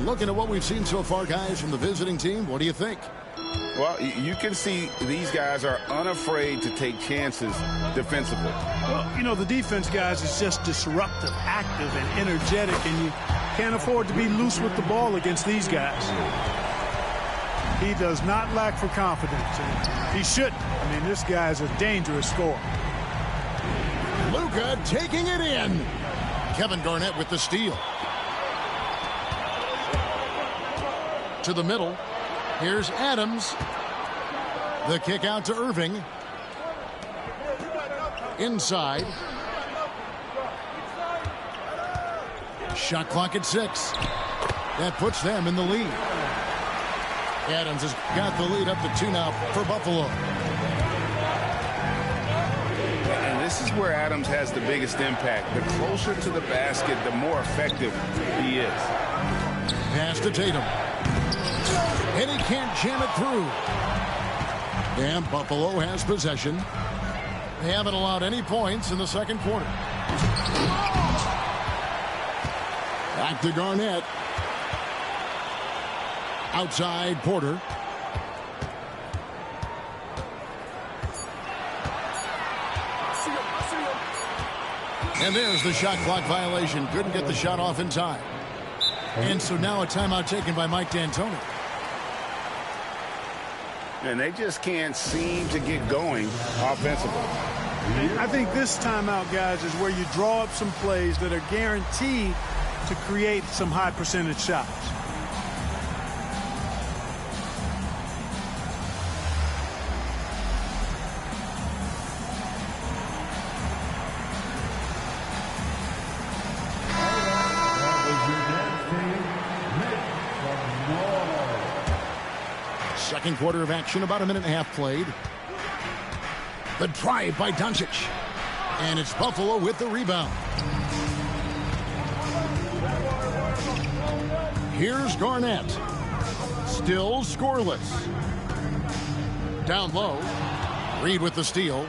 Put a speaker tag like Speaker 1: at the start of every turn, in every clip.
Speaker 1: looking at what we've seen so far, guys, from the visiting team, what do you think?
Speaker 2: Well, you can see these guys are unafraid to take chances defensively.
Speaker 3: Well, you know, the defense, guys, is just disruptive, active, and energetic, and you can't afford to be loose with the ball against these guys. He does not lack for confidence, and he shouldn't. I mean, this guy is a dangerous scorer.
Speaker 1: Luka taking it in. Kevin Garnett with the steal. To the middle. Here's Adams. The kick out to Irving. Inside. Shot clock at 6. That puts them in the lead. Adams has got the lead up to 2 now for Buffalo.
Speaker 2: And this is where Adams has the biggest impact. The closer to the basket, the more effective he is.
Speaker 1: Pass to Tatum. And he can't jam it through. And Buffalo has possession. They haven't allowed any points in the second quarter. Back to Garnett. Outside Porter. And there's the shot clock violation. Couldn't get the shot off in time. And so now a timeout taken by Mike D'Antoni.
Speaker 2: And they just can't seem to get going offensively.
Speaker 3: I think this timeout, guys, is where you draw up some plays that are guaranteed to create some high percentage shots.
Speaker 1: Second quarter of action, about a minute and a half played. The drive by Doncic. And it's Buffalo with the rebound. Here's Garnett. Still scoreless. Down low. Reed with the steal.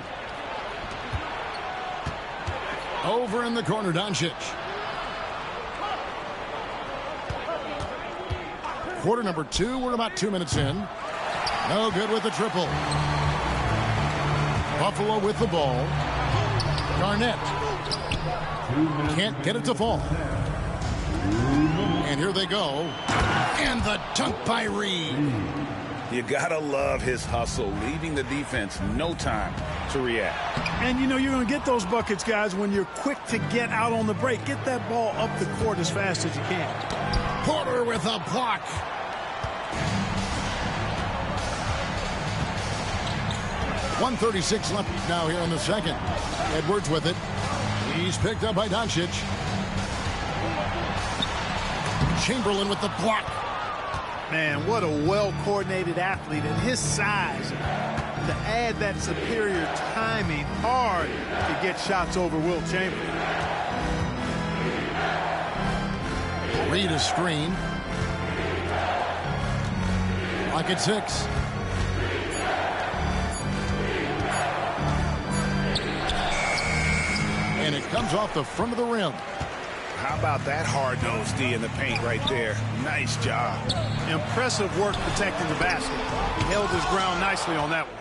Speaker 1: Over in the corner, Doncic. Quarter number 2, we're about 2 minutes in. No good with the triple. Buffalo with the ball. Garnett. Can't get it to fall. And here they go. And the dunk by Reed.
Speaker 2: You gotta love his hustle, leaving the defense no time to react.
Speaker 3: And you know you're going to get those buckets, guys, when you're quick to get out on the break. Get that ball up the court as fast as you can.
Speaker 1: Porter with a block. .136 left now here in the second. Edwards with it. He's picked up by Doncic. Chamberlain with the block.
Speaker 3: Man, what a well-coordinated athlete at his size. To add that superior timing, hard to get shots over Will Chamberlain.
Speaker 1: Reed a screen. Clock at 6. And it comes off the front of the rim.
Speaker 2: How about that hard-nosed D in the paint right there? Nice job.
Speaker 3: Impressive work protecting the basket. He held his ground nicely on that one.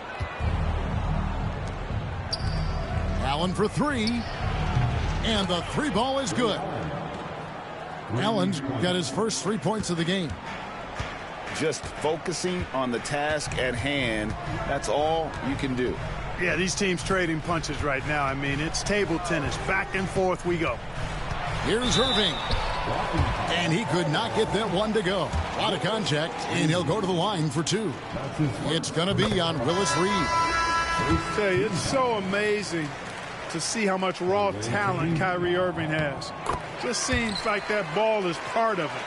Speaker 1: Allen for 3. And the 3 ball is good. Allen's got his first 3 points of the game.
Speaker 2: Just focusing on the task at hand, that's all you can do.
Speaker 3: Yeah, these teams trading punches right now. I mean, it's table tennis. Back and forth we go.
Speaker 1: Here's Irving. And he could not get that one to go. A lot of contact, and he'll go to the line for 2. It's going to be on Willis Reed.
Speaker 3: I tell you, it's so amazing to see how much raw talent Kyrie Irving has. Just seems like that ball is part of it.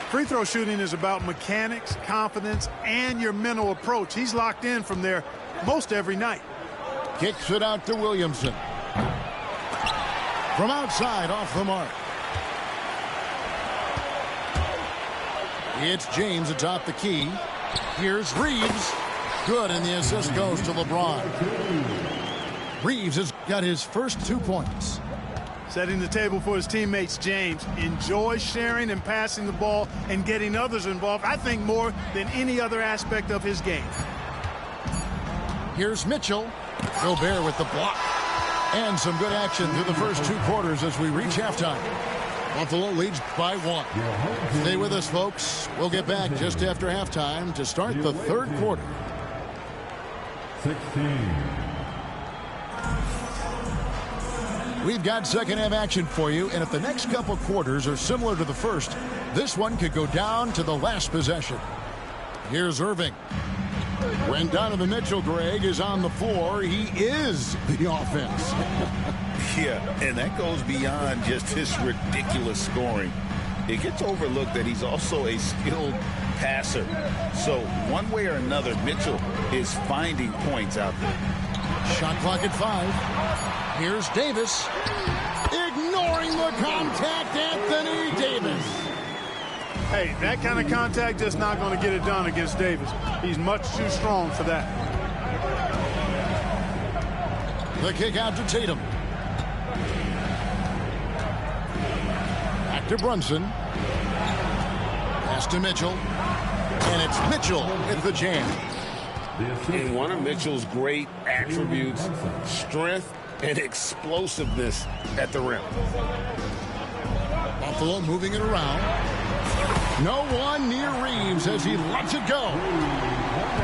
Speaker 3: Free throw shooting is about mechanics, confidence, and your mental approach. He's locked in from there most every night.
Speaker 1: Kicks it out to Williamson. From outside, off the mark. It's James atop the key. Here's Reeves. Good, and the assist goes to LeBron. Reeves has got his first 2 points.
Speaker 3: Setting the table for his teammates, James enjoys sharing and passing the ball and getting others involved, I think, more than any other aspect of his game.
Speaker 1: Here's Mitchell. Gobert with the block. And some good action through the first 2 quarters as we reach halftime. Buffalo leads by 1. Stay with us, folks. We'll get back just after halftime to start the 3rd quarter.
Speaker 4: 16.
Speaker 1: We've got second half action for you, and if the next couple quarters are similar to the first, this one could go down to the last possession. Here's Irving. When Donovan Mitchell, Greg, is on the floor, he is the offense.
Speaker 5: Yeah, and that goes beyond just his ridiculous scoring. It gets overlooked that he's also a skilled passer. So one way or another, Mitchell is finding points out there.
Speaker 1: Shot clock at 5. Here's Davis. Ignoring the contact, Anthony Davis.
Speaker 3: Hey, that kind of contact just not going to get it done against Davis. He's much too strong for that.
Speaker 1: The kick out to Tatum. Back to Brunson. Pass to Mitchell. And it's Mitchell with the jam.
Speaker 2: And one of Mitchell's great attributes, strength and explosiveness at the rim.
Speaker 1: Buffalo moving it around. No one near Reeves as he lets it go.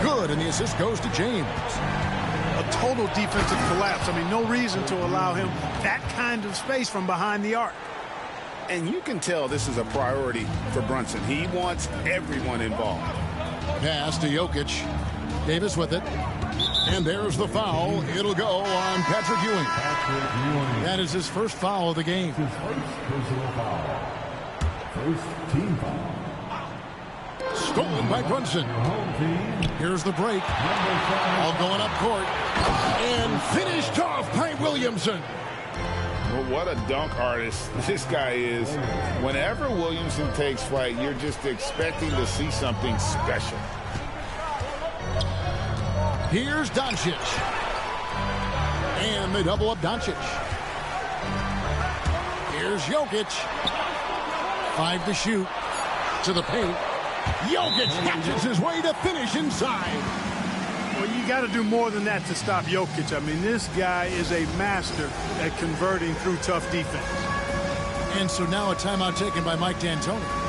Speaker 1: Good, and the assist goes to James.
Speaker 3: A total defensive collapse. I mean, no reason to allow him that kind of space from behind the arc.
Speaker 2: And you can tell this is a priority for Brunson. He wants everyone involved.
Speaker 1: Pass to Jokic. Davis with it. And there's the foul. It'll go on Patrick Ewing. That is his first foul of the game.
Speaker 4: His first personal foul. First team foul.
Speaker 1: Stolen by Brunson. Here's the break. All going up court. And finished off by Williamson.
Speaker 2: Well, what a dunk artist this guy is. Whenever Williamson takes flight, you're just expecting to see something special.
Speaker 1: Here's Doncic. And they double up Doncic. Here's Jokic. 5 to shoot. To the paint. Jokic catches his way to finish inside.
Speaker 3: Well, you got to do more than that to stop Jokic. I mean, this guy is a master at converting through tough defense.
Speaker 1: And so now a timeout taken by Mike D'Antoni.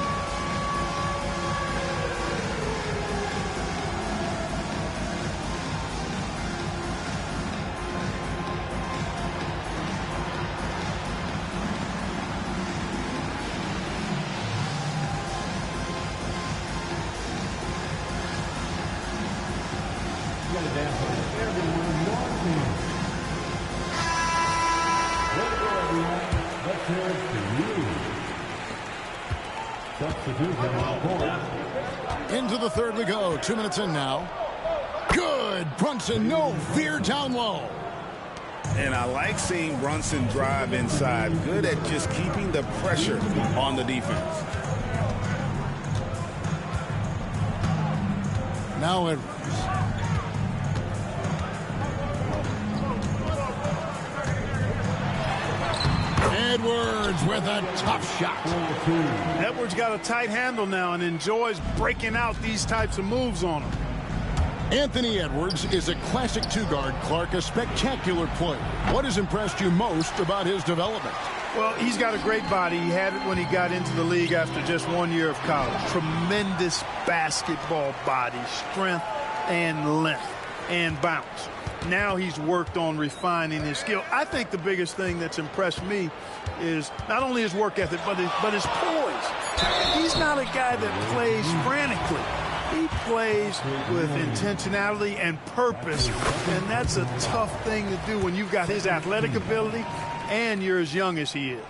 Speaker 1: Into the 3rd we go. 2 minutes in now. Good. Brunson, no fear down low.
Speaker 2: And I like seeing Brunson drive inside. Good at just keeping the pressure on the defense.
Speaker 1: Now Edwards. Edwards with a tough shot.
Speaker 3: Edwards got a tight handle now and enjoys breaking out these types of moves on him.
Speaker 1: Anthony Edwards is a classic 2-guard, Clark, a spectacular player. What has impressed you most about his development?
Speaker 3: Well, he's got a great body. He had it when he got into the league after just 1 year of college. Tremendous basketball body, strength and length and bounce. Now he's worked on refining his skill. I think the biggest thing that's impressed me is not only his work ethic, but his poise. He's not a guy that plays frantically. He plays with intentionality and purpose, and that's a tough thing to do when you've got his athletic ability and you're as young as he is.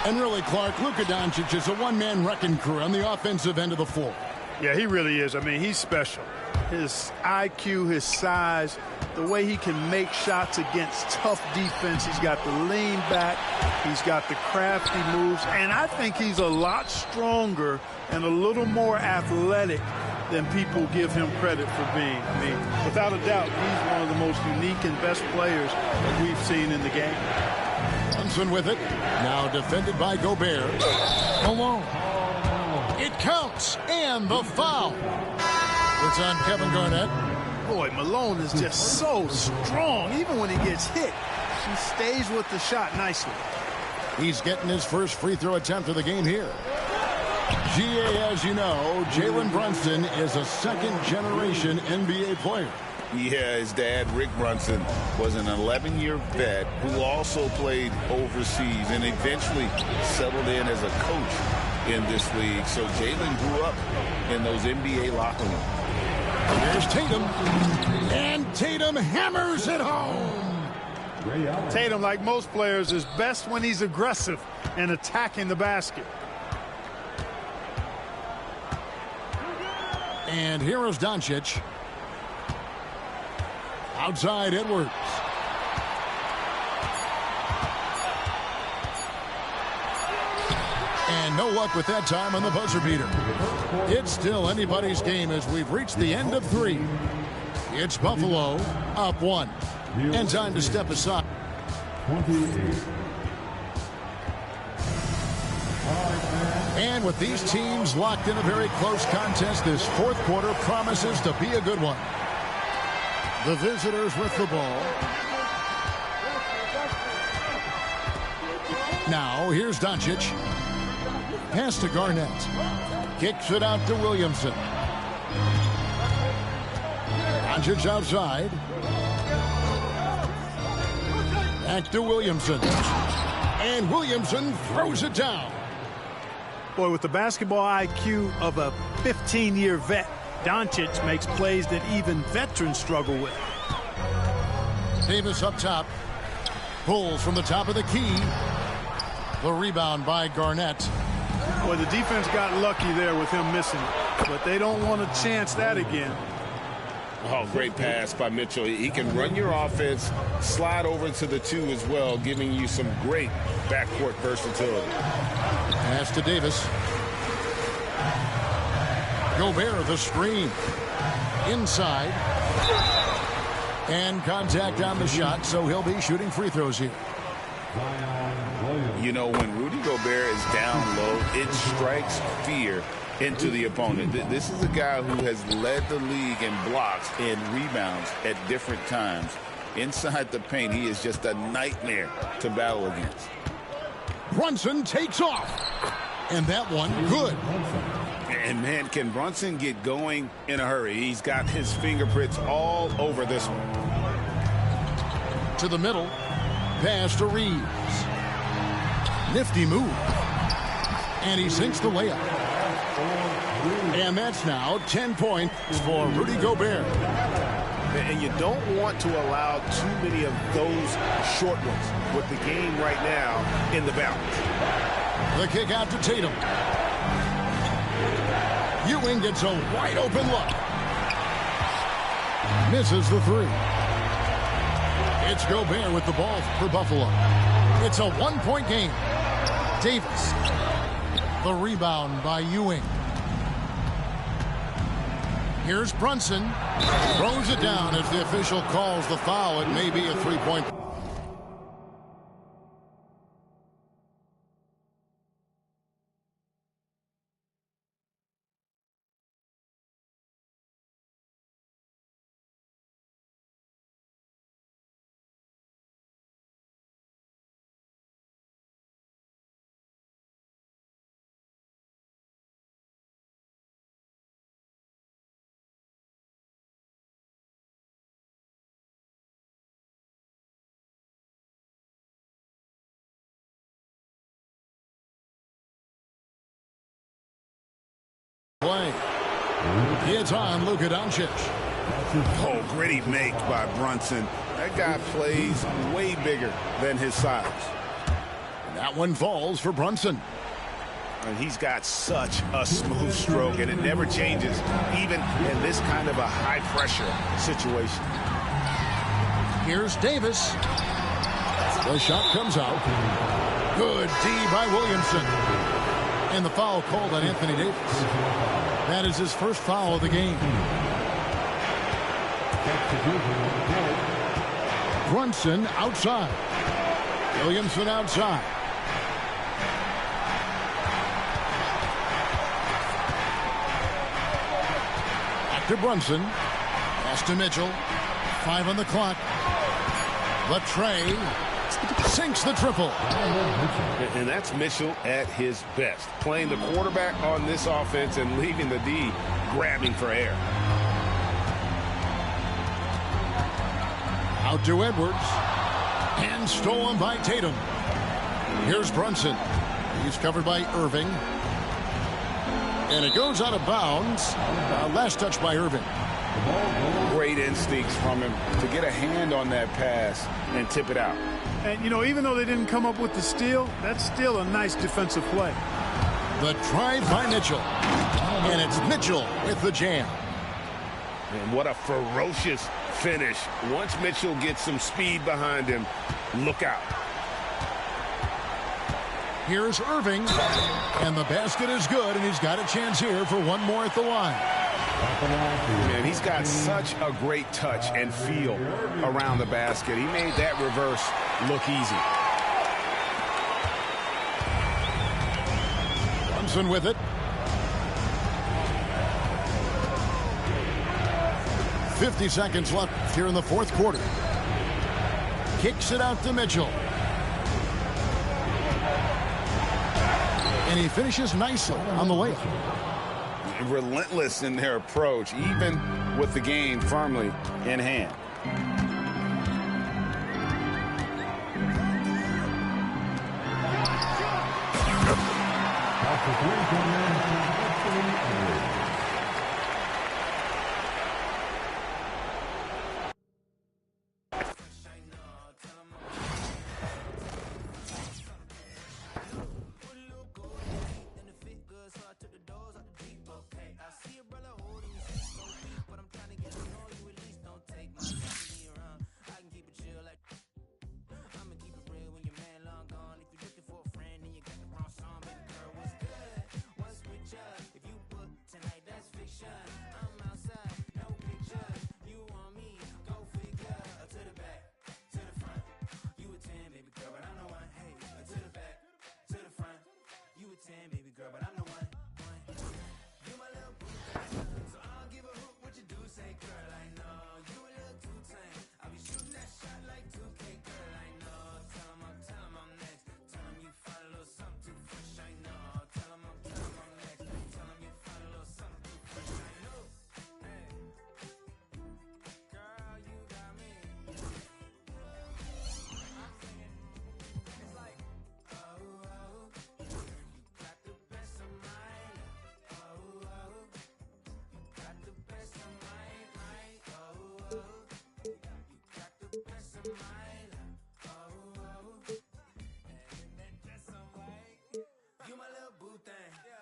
Speaker 1: And really, Clark, Luka Doncic is a one-man wrecking crew on the offensive end of the floor.
Speaker 3: Yeah, he really is. I mean, he's special. His IQ, his size, the way he can make shots against tough defense. He's got the lean back. He's got the crafty moves. And I think he's a lot stronger and a little more athletic than people give him credit for being. I mean, without a doubt, he's one of the most unique and best players that we've seen in the game.
Speaker 1: Brunson with it. Now defended by Gobert. Malone. It counts. And the foul. It's on Kevin Garnett.
Speaker 3: Boy, Malone is just so strong. Even when he gets hit, he stays with the shot nicely.
Speaker 1: He's getting his first free throw attempt of the game here. GA, as you know, Jalen Brunson is a second-generation NBA player.
Speaker 5: Yeah, his dad, Rick Brunson, was an 11-year vet who also played overseas and eventually settled in as a coach in this league. So Jalen grew up in those NBA locker rooms.
Speaker 1: There's Tatum. And Tatum hammers it home.
Speaker 3: Tatum, like most players, is best when he's aggressive and attacking the basket.
Speaker 1: And here is Doncic. Outside Edwards. And no luck with that time on the buzzer beater. It's still anybody's game as we've reached the end of 3. It's Buffalo up 1. And time to step aside.
Speaker 4: 28.
Speaker 1: And with these teams locked in a very close contest, this fourth quarter promises to be a good one. The visitors with the ball. Now, here's Doncic. Pass to Garnett. Kicks it out to Williamson. Doncic outside. Back to Williamson. And Williamson throws it down.
Speaker 3: Boy, with the basketball IQ of a 15-year vet, Doncic makes plays that even veterans struggle with.
Speaker 1: Davis up top. Pulls from the top of the key. The rebound by Garnett.
Speaker 3: Boy, the defense got lucky there with him missing it, but they don't want to chance that again.
Speaker 2: Oh, great pass by Mitchell. He can run your offense, slide over to the 2 as well, giving you some great backcourt versatility.
Speaker 1: Pass to Davis. Gobert, the screen. Inside. And contact on the shot, so he'll be shooting free throws here.
Speaker 5: You know, when Rudy Gobert is down low, it strikes fear into the opponent. This is a guy who has led the league in blocks and rebounds at different times. Inside the paint, he is just a nightmare to battle against.
Speaker 1: Brunson takes off. And that one, good.
Speaker 2: And, man, can Brunson get going in a hurry? He's got his fingerprints all over this one.
Speaker 1: To the middle. Pass to Reeves. Nifty move. And he sinks the layup. And that's now 10 points for Rudy Gobert.
Speaker 6: And you don't want to allow too many of those short ones with the game right now in the balance.
Speaker 1: The kick out to Tatum. Ewing gets a wide open look. Misses the 3. It's Gobert with the ball for Buffalo. It's a 1-point game. Davis. The rebound by Ewing. Here's Brunson. Throws it down as the official calls the foul. It may be a 3-point. Play. It's on Luka Doncic.
Speaker 2: Oh, gritty make by Brunson. That guy plays way bigger than his size.
Speaker 1: That one falls for Brunson.
Speaker 6: And he's got such a smooth stroke, and it never changes, even in this kind of a high-pressure situation.
Speaker 1: Here's Davis. The shot comes out. Good D by Williamson. And the foul called on Anthony Davis. That is his first foul of the game. Brunson outside. Williamson outside. Back to Brunson. Pass to Mitchell. 5 on the clock. The tray sinks the triple.
Speaker 6: And that's Mitchell at his best, playing the quarterback on this offense and leaving the D grabbing for air.
Speaker 1: Out to Edwards. And stolen by Tatum. Here's Brunson. He's covered by Irving. And it goes out of bounds. Last touch by Irving.
Speaker 6: Great instincts from him to get a hand on that pass and tip it out.
Speaker 3: And, you know, even though they didn't come up with the steal, that's still a nice defensive play.
Speaker 1: The drive by Mitchell. And it's Mitchell with the jam.
Speaker 6: And what a ferocious finish. Once Mitchell gets some speed behind him, look out.
Speaker 1: Here's Irving. And the basket is good, and he's got a chance here for one more at the line.
Speaker 6: Man, he's got such a great touch and feel around the basket. He made that reverse look easy.
Speaker 1: Brunson with it. 50 seconds left here in the fourth quarter. Kicks it out to Mitchell. And he finishes nicely on the layup.
Speaker 6: Relentless in their approach, even with the game firmly in hand.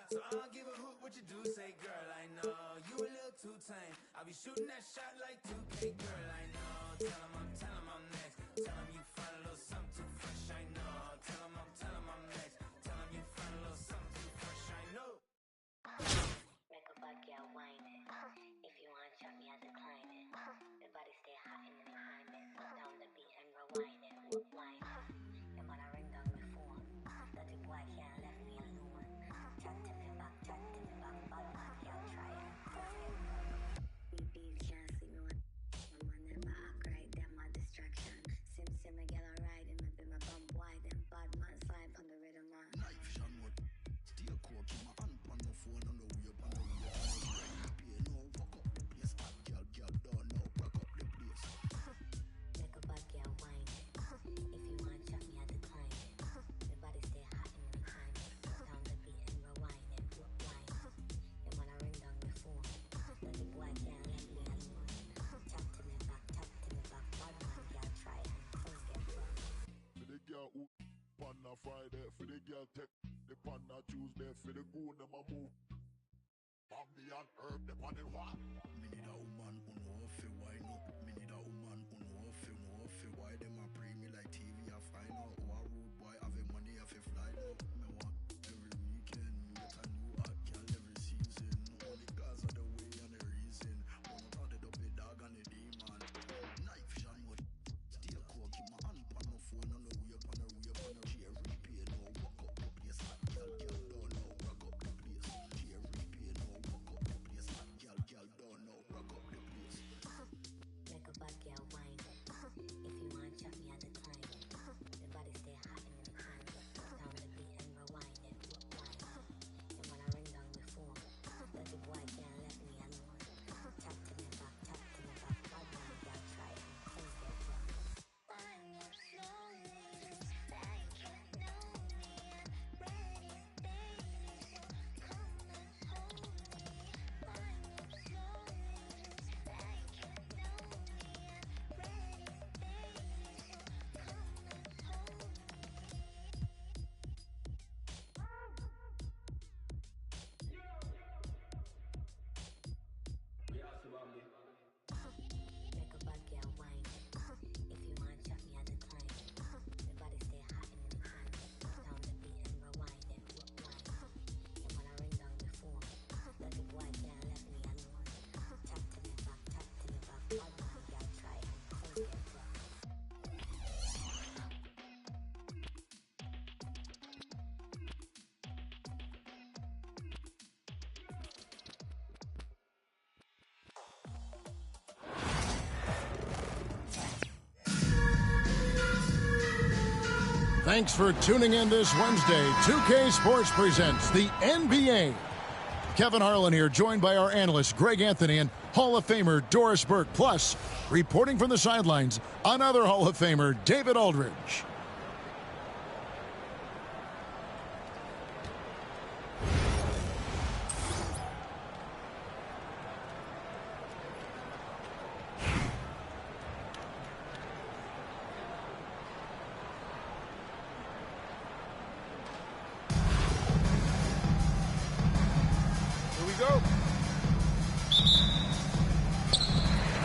Speaker 7: So I don't give a hoot what you do, say, girl, I know you a little too tame. I'll be shooting that shot like 2K, girl, I know. Tell him I'm next. Tell him you find a little something too fresh, I know. Tell him I'm next. Tell him you find a little something too fresh, I know.
Speaker 8: Make a bad girl whine it. If you want to chop me, I decline it. The body stay hot in the behind it. Down the beat and rewind it. Wine it. Your man I ring down the phone. Dirty boy can't left me alone. Chat to me back, bad man can't try it. Beef can't see me when my man never act right. Them my distraction. Sim I get alright. And maybe my bum wide. Them bad man slide on the rhythm man.
Speaker 9: Knife shot what? Steel core keep my hand on the phone on the way up on the way. No fuck up the place. Bad girl don't know. Back up the place.
Speaker 8: Make a bad girl whine it. If you want to chop me, I decline it. The body stay hot in the behind it. Down the beat and rewind it. Wine it. Your man I ring down the phone. Dirty boy can't let me alone. Chat to me back. Bad man can't try it. Come get fucked.
Speaker 9: For the girl who on a Friday, for the girl take the pan a Tuesday, for the goon them a move. Bambi and herb them on the what? Me need a woman who know fi wine up. Me need a woman who know fi why them a pre me like TV a find out. Who a rude boy have a money a fi fly now. Me want every weekend get a new hot girl every season. Only cause of the way and the reason. Wanna turn it up the dog and the demon. Knife shot what? Steel core keep my hand on the phone on the way up on the way up.
Speaker 1: Thanks for tuning in this Wednesday. 2K Sports presents the NBA. Kevin Harlan here, joined by our analysts Greg Anthony and Hall of Famer Doris Burke. Plus, reporting from the sidelines, another Hall of Famer, David Aldridge.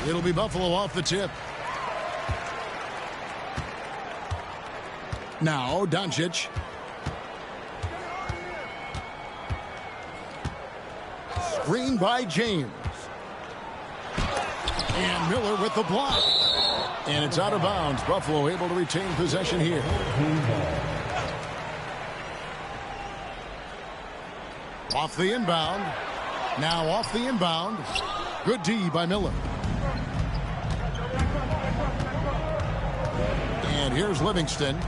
Speaker 1: It'll be Buffalo off the tip. Now, Doncic. Screen by James. And Miller with the block. And it's out of bounds. Buffalo able to retain possession here. Off the inbound. Now off the inbound. Good D by Miller. And here's Livingston.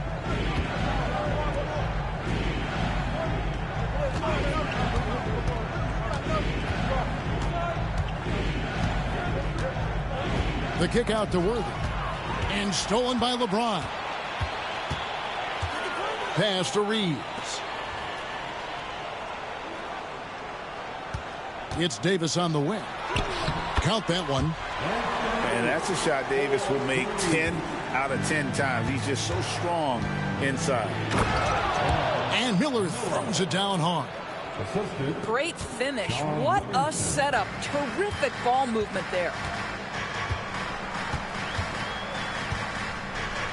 Speaker 1: The kick out to Worthy. And stolen by LeBron. Pass to Reeves. It's Davis on the wing. Count that one.
Speaker 6: And that's a shot Davis will make 10 out of 10 times. He's just so strong inside.
Speaker 1: And Miller throws it down hard.
Speaker 10: Great finish. What a setup. Terrific ball movement there.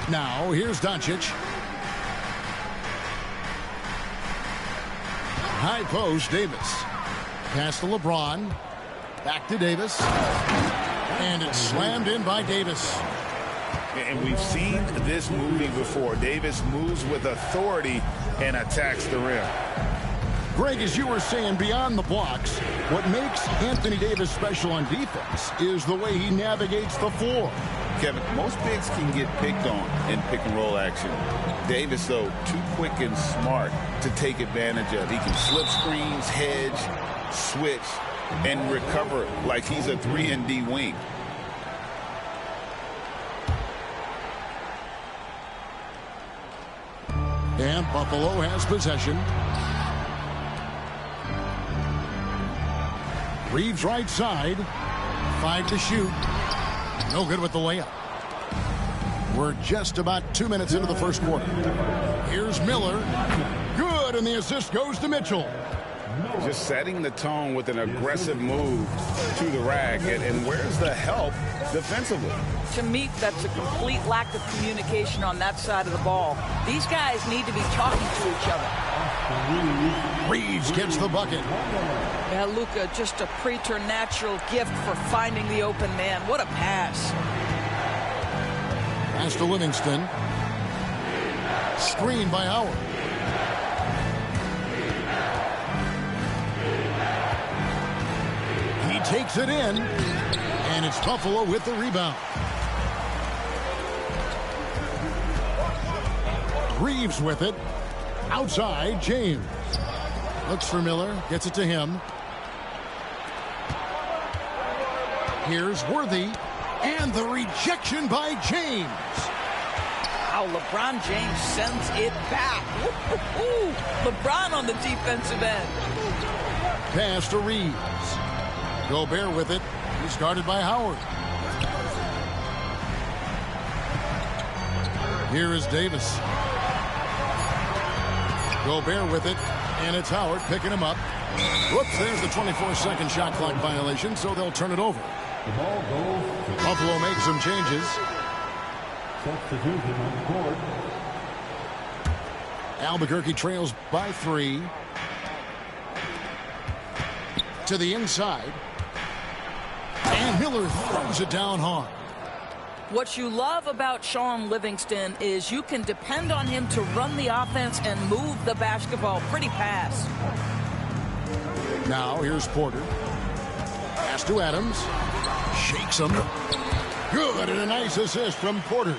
Speaker 1: Now, here's Doncic. High post, Davis. Pass to LeBron. Back to Davis. And it's slammed in by Davis.
Speaker 6: And we've seen this movie before. Davis moves with authority and attacks the rim.
Speaker 1: Greg, as you were saying, beyond the blocks, what makes Anthony Davis special on defense is the way he navigates the floor.
Speaker 5: Kevin, most bigs can get picked on in pick-and-roll action. Davis, though, too quick and smart to take advantage of. He can slip screens, hedge, switch, and recover like he's a 3-and-D wing.
Speaker 1: And Buffalo has possession. Reeves right side. 5 to shoot. No good with the layup. We're just about 2 minutes into the first quarter. Here's Miller. Good, and the assist goes to Mitchell.
Speaker 6: Just setting the tone with an aggressive move to the rack. And where's the help defensively?
Speaker 10: To me, that's a complete lack of communication on that side of the ball. These guys need to be talking to each other.
Speaker 1: Reeves gets the bucket.
Speaker 10: Yeah, Luka, just a preternatural gift for finding the open man. What a pass.
Speaker 1: Pass to Livingston. Screen by Howard. He takes it in, and it's Buffalo with the rebound. Reeves with it. Outside, James. Looks for Miller. Gets it to him. Here's Worthy. And the rejection by James.
Speaker 10: How LeBron James sends it back. Woo-hoo-hoo. LeBron on the defensive end.
Speaker 1: Pass to Reeves. Gobert with it. He's guarded by Howard. Here is Davis. Gobert with it, and it's Howard picking him up. Whoops, there's the 24-second shot clock violation, so they'll turn it over.
Speaker 4: The ball goes.
Speaker 1: Buffalo makes some changes.
Speaker 4: Substitution on the court.
Speaker 1: Albuquerque trails by 3. To the inside. And Miller throws it down hard.
Speaker 10: What you love about Sean Livingston is you can depend on him to run the offense and move the basketball pretty fast.
Speaker 1: Now here's Porter. Pass to Adams. Shakes him. Good, and a nice assist from Porter.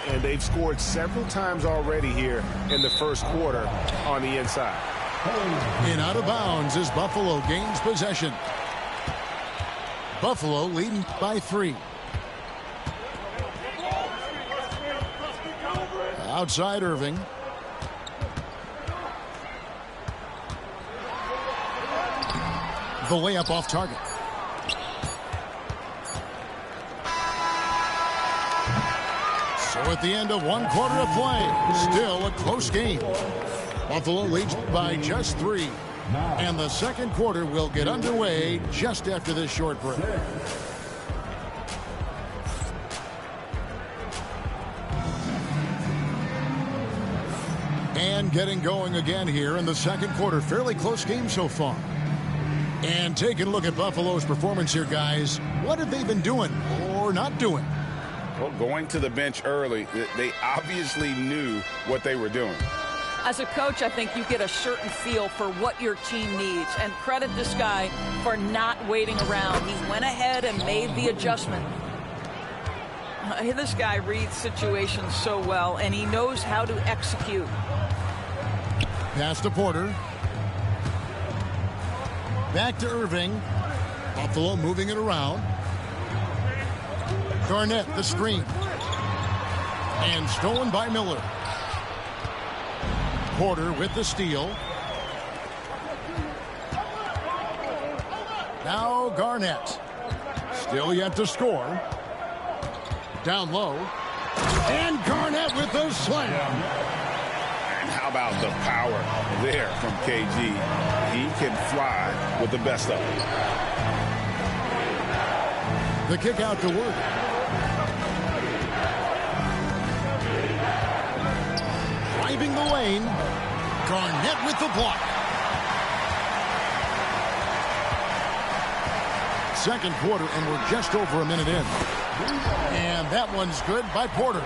Speaker 6: And they've scored several times already here in the first quarter on the inside.
Speaker 1: And out of bounds as Buffalo gains possession. Buffalo leading by 3. Outside Irving. The layup off target. So at the end of 1 quarter of play, still a close game. Buffalo leads by just 3. And the second quarter will get underway just after this short break. And getting going again here in the second quarter. Fairly close game so far. And taking a look at Buffalo's performance here, guys. What have they been doing or not doing?
Speaker 2: Well, going to the bench early, they obviously knew what they were doing.
Speaker 10: As a coach, I think you get a certain feel for what your team needs. And credit this guy for not waiting around. He went ahead and made the adjustment. This guy reads situations so well, and he knows how to execute.
Speaker 1: Pass to Porter. Back to Irving. Buffalo moving it around. Garnett, the screen. And stolen by Miller. Porter with the steal. Now Garnett. Still yet to score. Down low. And Garnett with the slam.
Speaker 2: And how about the power there from KG? He can fly with the best of them.
Speaker 1: The kick out to Worthy. Driving the lane. Garnett with the block. Second quarter, and we're just over a minute in. And that one's good by Porter.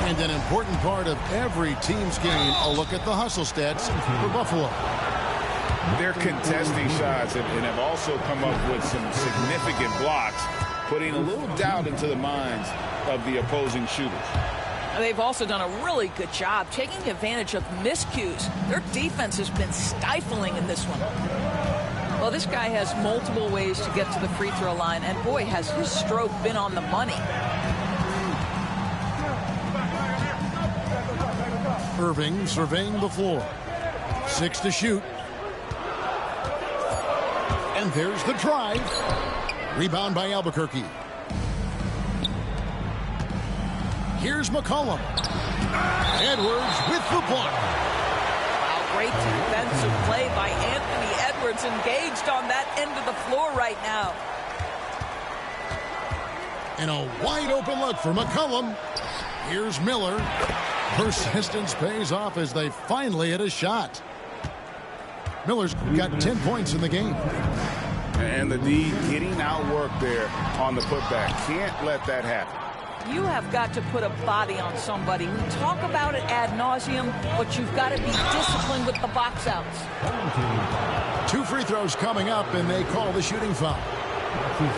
Speaker 1: And an important part of every team's game, a look at the hustle stats for Buffalo.
Speaker 2: They're contesting shots and have also come up with some significant blocks, putting a little doubt into the minds of the opposing shooters.
Speaker 10: They've also done a really good job taking advantage of miscues. Their defense has been stifling in this one. Well, this guy has multiple ways to get to the free throw line, and boy, has his stroke been on the money.
Speaker 1: Irving surveying the floor. 6 to shoot. And there's the drive. Rebound by Albuquerque. Here's McCollum. Edwards with the block.
Speaker 10: Wow, great defensive play by Anthony Edwards, engaged on that end of the floor right now.
Speaker 1: And a wide open look for McCollum. Here's Miller. Persistence pays off as they finally hit a shot. Miller's got 10 points in the game.
Speaker 2: And the D getting outworked there on the putback. Can't let that happen.
Speaker 10: You have got to put a body on somebody. We talk about it ad nauseum, but you've got to be disciplined with the box outs.
Speaker 1: 2 free throws coming up, and they call the shooting foul.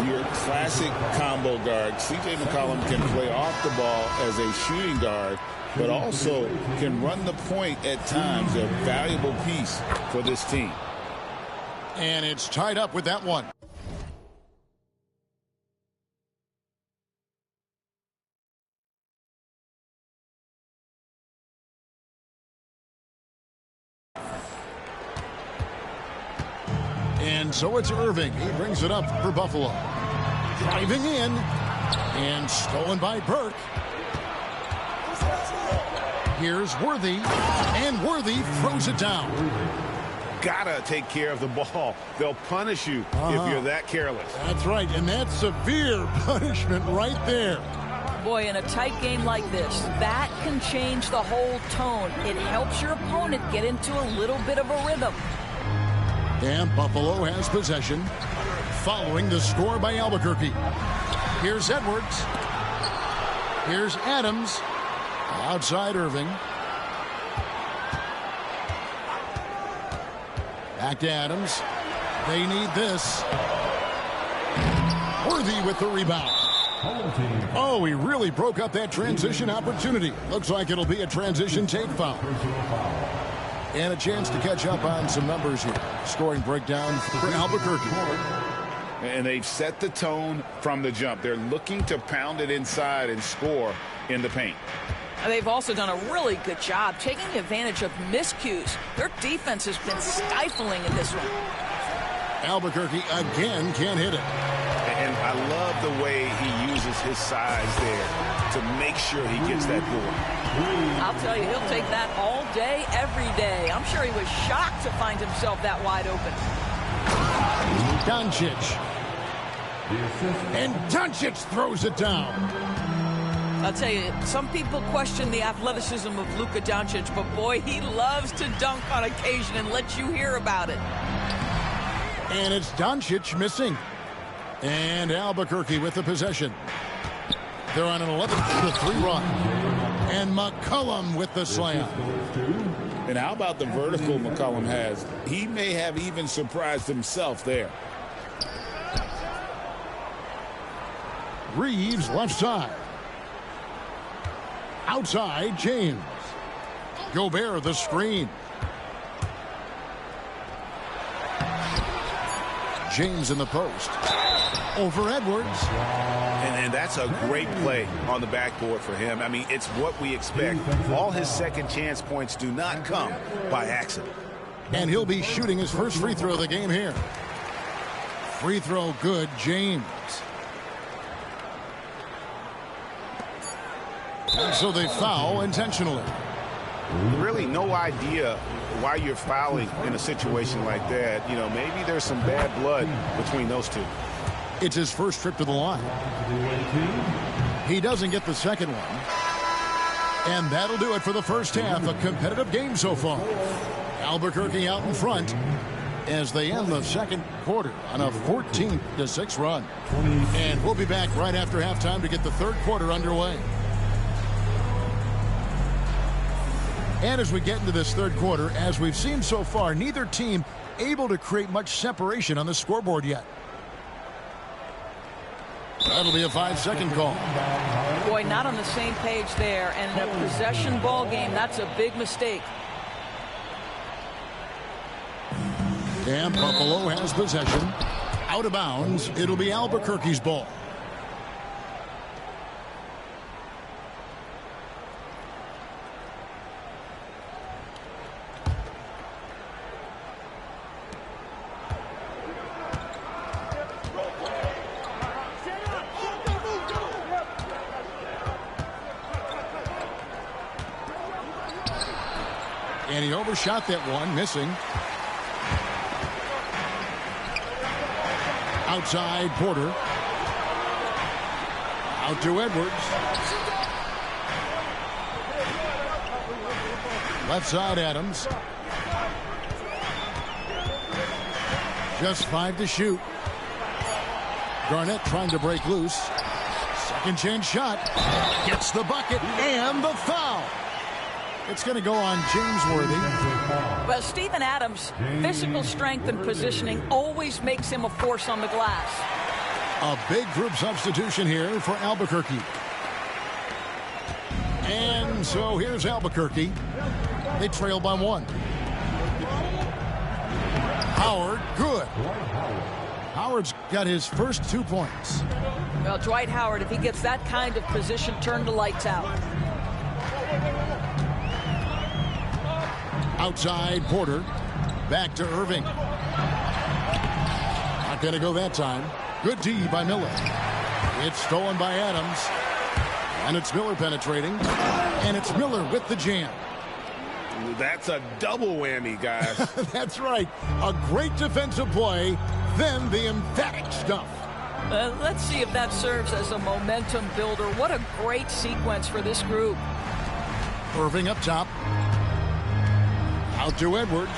Speaker 2: Your classic combo guard. C.J. McCollum can play off the ball as a shooting guard, but also can run the point at times. A valuable piece for this team.
Speaker 1: And it's tied up with that one. And so it's Irving. He brings it up for Buffalo. Driving in. And stolen by Burke. Here's Worthy. And Worthy throws it down.
Speaker 6: Gotta take care of the ball. They'll punish you if you're that careless.
Speaker 1: That's right. And that's severe punishment right there.
Speaker 10: Boy, in a tight game like this, that can change the whole tone. It helps your opponent get into a little bit of a rhythm.
Speaker 1: And Buffalo has possession following the score by Albuquerque. Here's Edwards. Here's Adams. Outside Irving. Back to Adams. They need this. Worthy with the rebound. Oh, he really broke up that transition opportunity. Looks like it'll be a transition take foul. And a chance to catch up on some numbers here. Scoring breakdown for Albuquerque.
Speaker 2: And they've set the tone from the jump. They're looking to pound it inside and score in the paint.
Speaker 10: They've also done a really good job taking advantage of miscues. Their defense has been stifling in this one.
Speaker 1: Albuquerque again can't hit it.
Speaker 6: And I love the way he uses his size there to make sure he gets that board.
Speaker 10: I'll tell you, he'll take that all day, every day. I'm sure he was shocked to find himself that wide open.
Speaker 1: Doncic. And Doncic throws it down.
Speaker 10: I'll tell you, some people question the athleticism of Luka Doncic, but boy, he loves to dunk on occasion and let you hear about it.
Speaker 1: And it's Doncic missing. And Albuquerque with the possession. They're on an 11-3 run. And McCollum with the slam.
Speaker 2: And how about the vertical McCollum has? He may have even surprised himself there.
Speaker 1: Reeves left side. Outside, James. Gobert the screen. James in the post. Over Edwards.
Speaker 6: And that's a great play on the backboard for him. I mean, it's what we expect. All his second chance points do not come by accident.
Speaker 1: And he'll be shooting his first free throw of the game here. Free throw good, James. And so they foul intentionally.
Speaker 6: Really no idea why you're fouling in a situation like that. You know, maybe there's some bad blood between those two.
Speaker 1: It's his first trip to the line. He doesn't get the second one. And that'll do it for the first half. A competitive game so far. Albuquerque out in front as they end the second quarter on a 14-6 run. And we'll be back right after halftime to get the third quarter underway. And as we get into this third quarter, as we've seen so far, neither team able to create much separation on the scoreboard yet. That'll be a 5-second call.
Speaker 10: Boy, not on the same page there. And in a possession ball game, that's a big mistake.
Speaker 1: And Buffalo has possession. Out of bounds. It'll be Albuquerque's ball. And he overshot that one, missing. Outside, Porter. Out to Edwards. Left side, Adams. Just 5 to shoot. Garnett trying to break loose. Second chance shot. Gets the bucket and the foul. It's going to go on James Worthy.
Speaker 10: Well, Steven Adams' physical strength and positioning always makes him a force on the glass.
Speaker 1: A big group substitution here for Albuquerque. And so here's Albuquerque. They trail by 1. Howard, good. Howard's got his first 2 points.
Speaker 10: Well, Dwight Howard, if he gets that kind of position, turn the lights out.
Speaker 1: Outside, Porter. Back to Irving. Not going to go that time. Good D by Miller. It's stolen by Adams. And it's Miller penetrating. And it's Miller with the jam.
Speaker 6: That's a double whammy, guys.
Speaker 1: That's right. A great defensive play, then the emphatic stuff.
Speaker 10: Let's see if that serves as a momentum builder. What a great sequence for this group.
Speaker 1: Irving up top. Out to Edwards.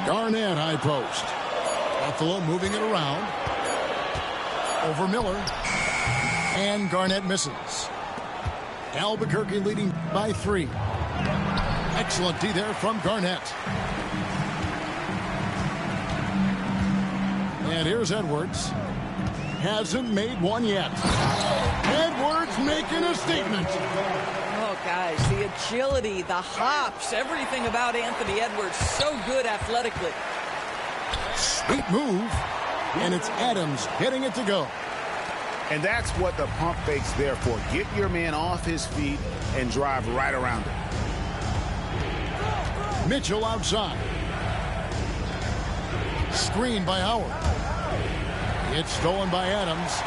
Speaker 1: Garnett high post. Buffalo moving it around. Over Miller. And Garnett misses. Albuquerque leading by 3. Excellent D there from Garnett. And here's Edwards. hasn't made one yet. Edwards making a statement.
Speaker 10: Oh, guys, the agility, the hops, everything about Anthony Edwards, so good athletically.
Speaker 1: Sweet move, and it's Adams getting it to go.
Speaker 6: And that's what the pump fake's there for. Get your man off his feet and drive right around him.
Speaker 1: Mitchell outside. Screen by Howard. It's stolen by Adams.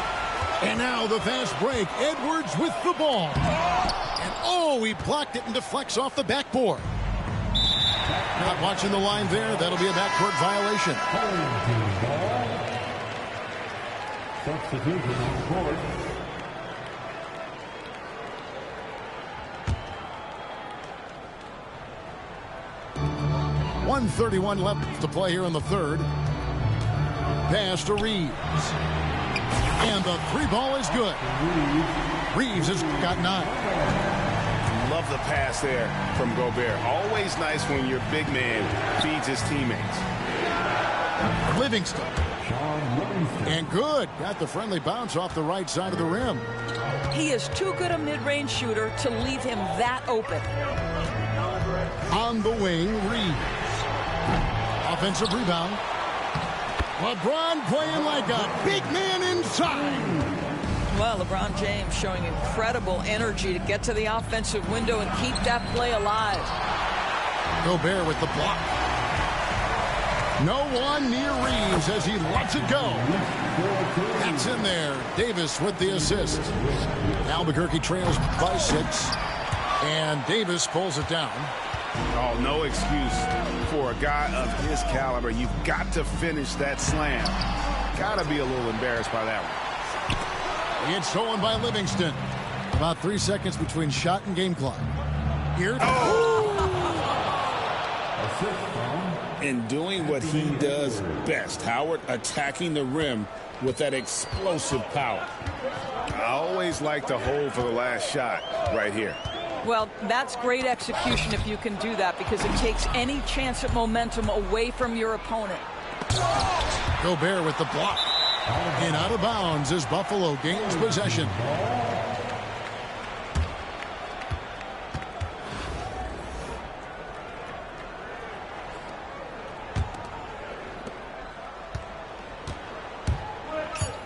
Speaker 1: And now the fast break. Edwards with the ball. And oh, he blocked it and deflects off the backboard. Not watching the line there. That'll be a backcourt violation.
Speaker 4: Substitution on court.
Speaker 1: .131 left to play here in the third. Pass to Reeves. And the three ball is good. Reeves has got 9.
Speaker 6: Love the pass there from Gobert. Always nice when your big man feeds his teammates.
Speaker 1: Livingston. And good. Got the friendly bounce off the right side of the rim.
Speaker 10: He is too good a mid-range shooter to leave him that open.
Speaker 1: On the wing, Reeves. Offensive rebound. LeBron playing like a big man inside.
Speaker 10: Well, LeBron James showing incredible energy to get to the offensive window and keep that play alive.
Speaker 1: Gobert with the block. No one near Reeves as he lets it go. That's in there. Davis with the assist. Albuquerque trails by 6. And Davis pulls it down.
Speaker 6: Oh, no excuse for a guy of his caliber. You've got to finish that slam. Got to be a little embarrassed by that one.
Speaker 1: It's stolen by Livingston. About 3 seconds between shot and game clock. Here.
Speaker 2: And doing what he does best, Howard attacking the rim with that explosive power.
Speaker 6: I always like to hold for the last shot right here.
Speaker 10: Well, that's great execution if you can do that, because it takes any chance at momentum away from your opponent.
Speaker 1: Gobert with the block. And out of bounds as Buffalo gains possession.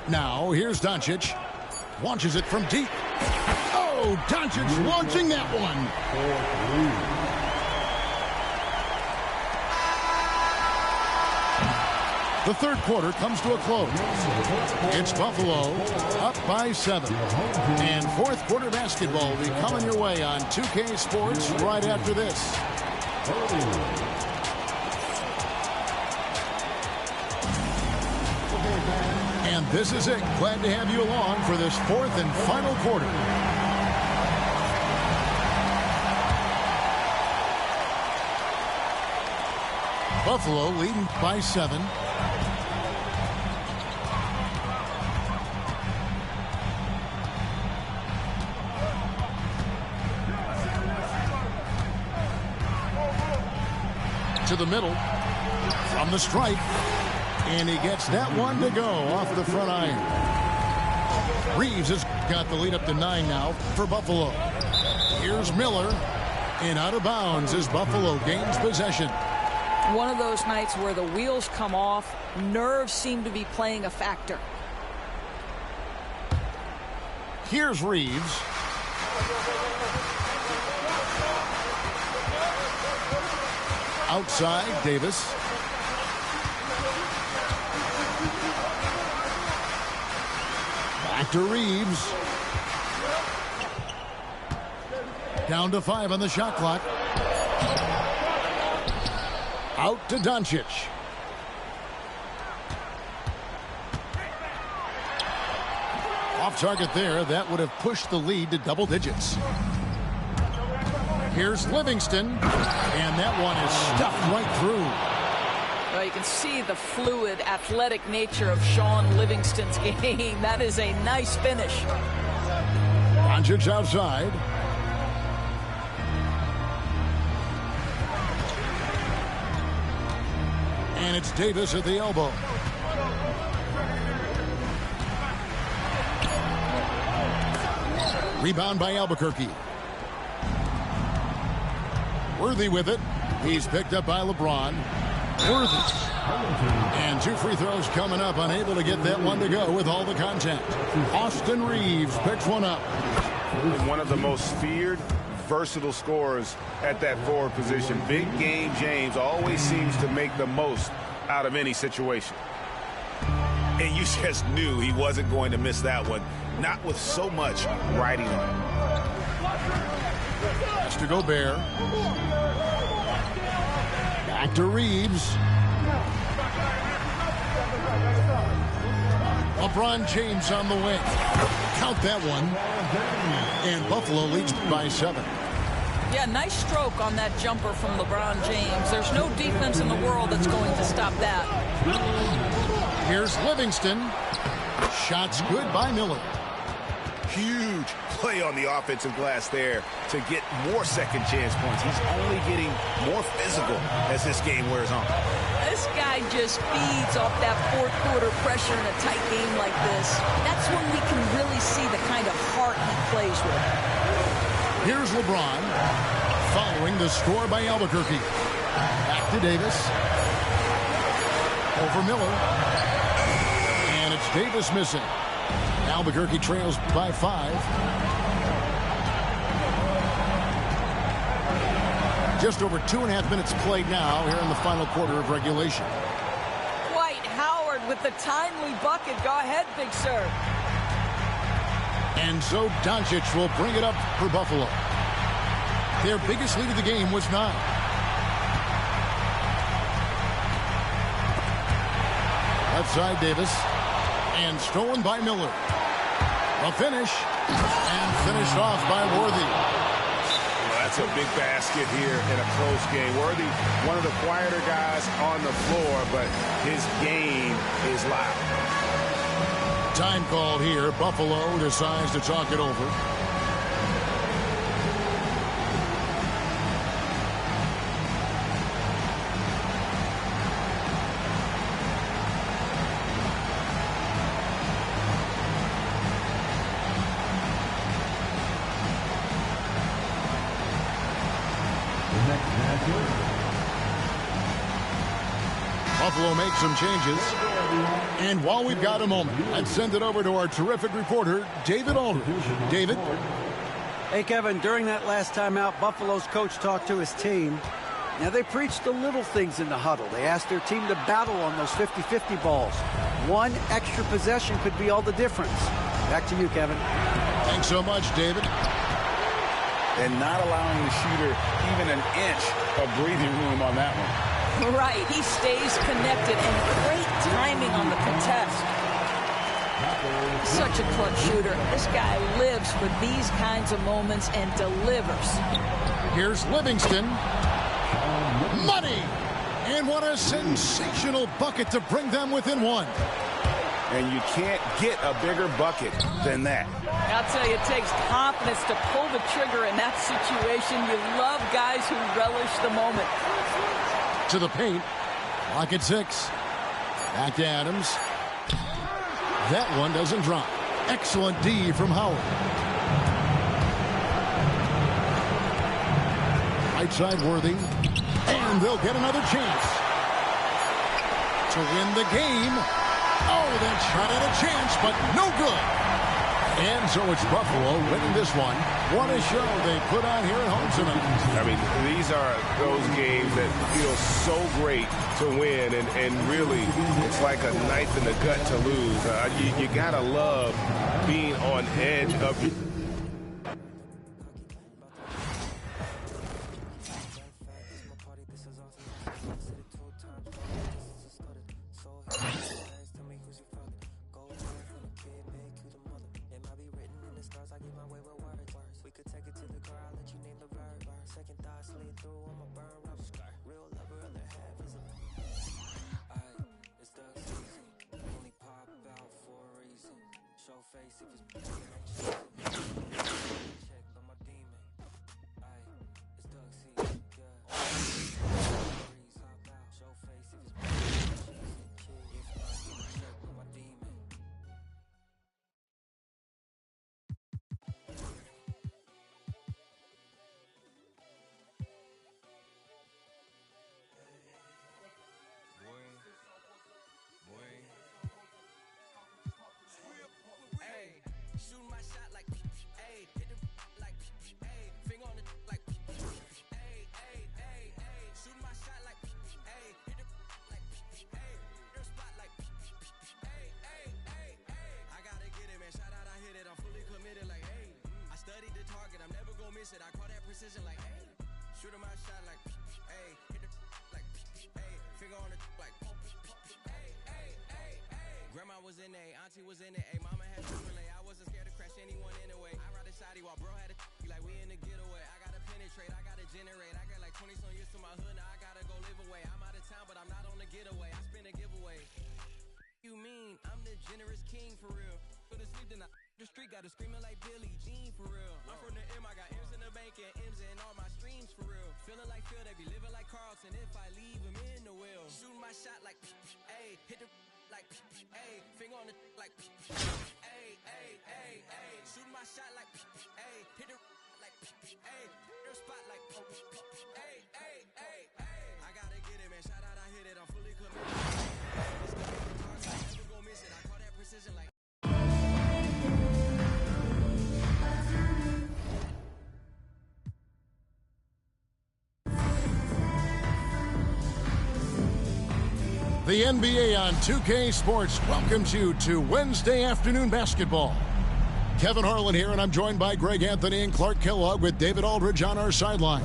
Speaker 1: Now, here's Doncic. Launches it from deep. Oh, Doncic launching that one. The third quarter comes to a close. It's Buffalo up by 7. And fourth quarter basketball will be coming your way on 2K Sports right after this. And this is it. Glad to have you along for this fourth and final quarter. Buffalo leading by 7. To the middle. From the stripe. And he gets that one to go off the front iron. Reeves has got the lead up to 9 now for Buffalo. Here's Miller. And out of bounds as Buffalo gains possession.
Speaker 10: One of those nights where the wheels come off, nerves seem to be playing a factor.
Speaker 1: Here's Reeves. Outside, Davis. Back to Reeves. Down to 5 on the shot clock. Out to Doncic. Off target there. That would have pushed the lead to double digits. Here's Livingston. And that one is stuffed right through.
Speaker 10: Well, you can see the fluid, athletic nature of Sean Livingston's game. That is a nice finish.
Speaker 1: Doncic outside. And it's Davis at the elbow. Rebound by Albuquerque. Worthy with it. He's picked up by LeBron. Worthy. And 2 free throws coming up. Unable to get that one to go with all the contact. Austin Reeves picks one up.
Speaker 6: One of the most feared, versatile scorers at that forward position. Big game James always seems to make the most out of any situation. And you just knew he wasn't going to miss that one. Not with so much riding on it.
Speaker 1: Has to go Bear. Back to Reeves. LeBron James on the wing. Count that one. And Buffalo leads by 7.
Speaker 10: Yeah, nice stroke on that jumper from LeBron James. There's no defense in the world that's going to stop that.
Speaker 1: Here's Livingston. Shots good by Miller.
Speaker 6: Huge play on the offensive glass there to get more second chance points. He's only getting more physical as this game wears on.
Speaker 10: This guy just feeds off that fourth quarter pressure in a tight game like this. That's when we can really see the kind of heart he plays with.
Speaker 1: Here's LeBron following the score by Albuquerque. Back to Davis. Over Miller. And it's Davis missing. Albuquerque trails by 5. Just over 2.5 minutes played now here in the final quarter of regulation.
Speaker 10: Dwight Howard with the timely bucket. Go ahead, big sir.
Speaker 1: And so Doncic will bring it up for Buffalo. Their biggest lead of the game was 9. Left side Davis. And stolen by Miller. A finish. And finished off by Worthy.
Speaker 6: Well, that's a big basket here in a close game. Worthy, one of the quieter guys on the floor, but his game is loud.
Speaker 1: Time called here. Buffalo decides to talk it over. Buffalo makes some changes. And while we've got a moment, let's send it over to our terrific reporter, David Aldridge. David?
Speaker 11: Hey, Kevin, during that last timeout, Buffalo's coach talked to his team. Now, they preached the little things in the huddle. They asked their team to battle on those 50-50 balls. One extra possession could be all the difference. Back to you, Kevin.
Speaker 1: Thanks so much, David.
Speaker 2: And not allowing the shooter even an inch of breathing room on that one.
Speaker 10: Right, he stays connected, and great timing on the contest. Such a clutch shooter. This guy lives for these kinds of moments and delivers.
Speaker 1: Here's Livingston. Money! And what a sensational bucket to bring them within 1.
Speaker 6: And you can't get a bigger bucket than that.
Speaker 10: I'll tell you, it takes confidence to pull the trigger in that situation. You love guys who relish the moment.
Speaker 1: To the paint. Lock at 6. Back to Adams. That one doesn't drop. Excellent D from Howard. Right side Worthy. And they'll get another chance to win the game. Oh, that shot at a chance, but no good. And so it's Buffalo winning this one. What a show they put on here at home tonight.
Speaker 6: I mean, these are those games that feel so great to win, and really, it's like a knife in the gut to lose. You gotta love being on edge of your...
Speaker 7: was in A, auntie was in A, mama had Chevrolet. I wasn't scared to crash anyone anyway. I ride a shotty while bro had a like we in the getaway. I gotta penetrate, I gotta generate. I got like 20 some years to my hood, now I gotta go live away. I'm out of town, but I'm not on the getaway. I spin a giveaway. You mean I'm the generous king for real? Go to sleep tonight. The street got a screaming like Billie Jean for real. I'm from the M, I got M's in the bank and M's in all my streams for real. Feeling like Phil, they be living like Carlton if I leave him in the wheel. Shooting my shot like ayy, hit the like ayy, finger on the like ayy, ayy, ayy, ayy. Shooting my shot like ayy, hit the like ayy, their spot like ayy, ayy, ayy, ayy. I gotta get it, man. Shout out, I hit it. I'm fully committed. Never gonna miss it. I call that precision like.
Speaker 1: The NBA on 2K Sports welcomes you to Wednesday afternoon basketball. Kevin Harlan here, and I'm joined by Greg Anthony and Clark Kellogg with David Aldridge on our sideline.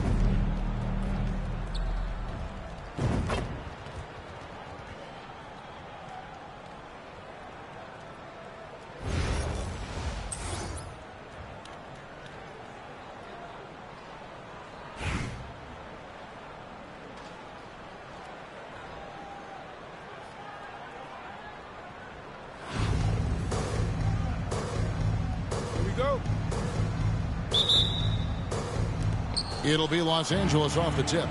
Speaker 1: It'll be Los Angeles off the tip.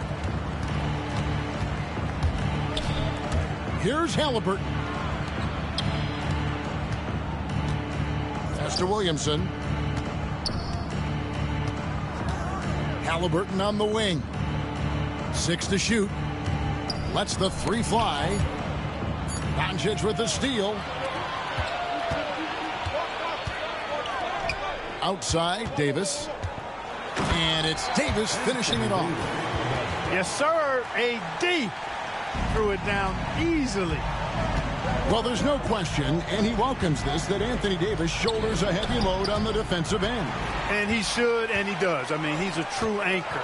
Speaker 1: Here's Halliburton. Pass to Williamson. Halliburton on the wing. 6 to shoot. Lets the 3 fly. Doncic with the steal. Outside, Davis. And it's Davis finishing it off.
Speaker 3: Yes, sir. AD threw it down easily.
Speaker 1: Well, there's no question, and he welcomes this, that Anthony Davis shoulders a heavy load on the defensive end.
Speaker 3: And he should, and he does. I mean, he's a true anchor.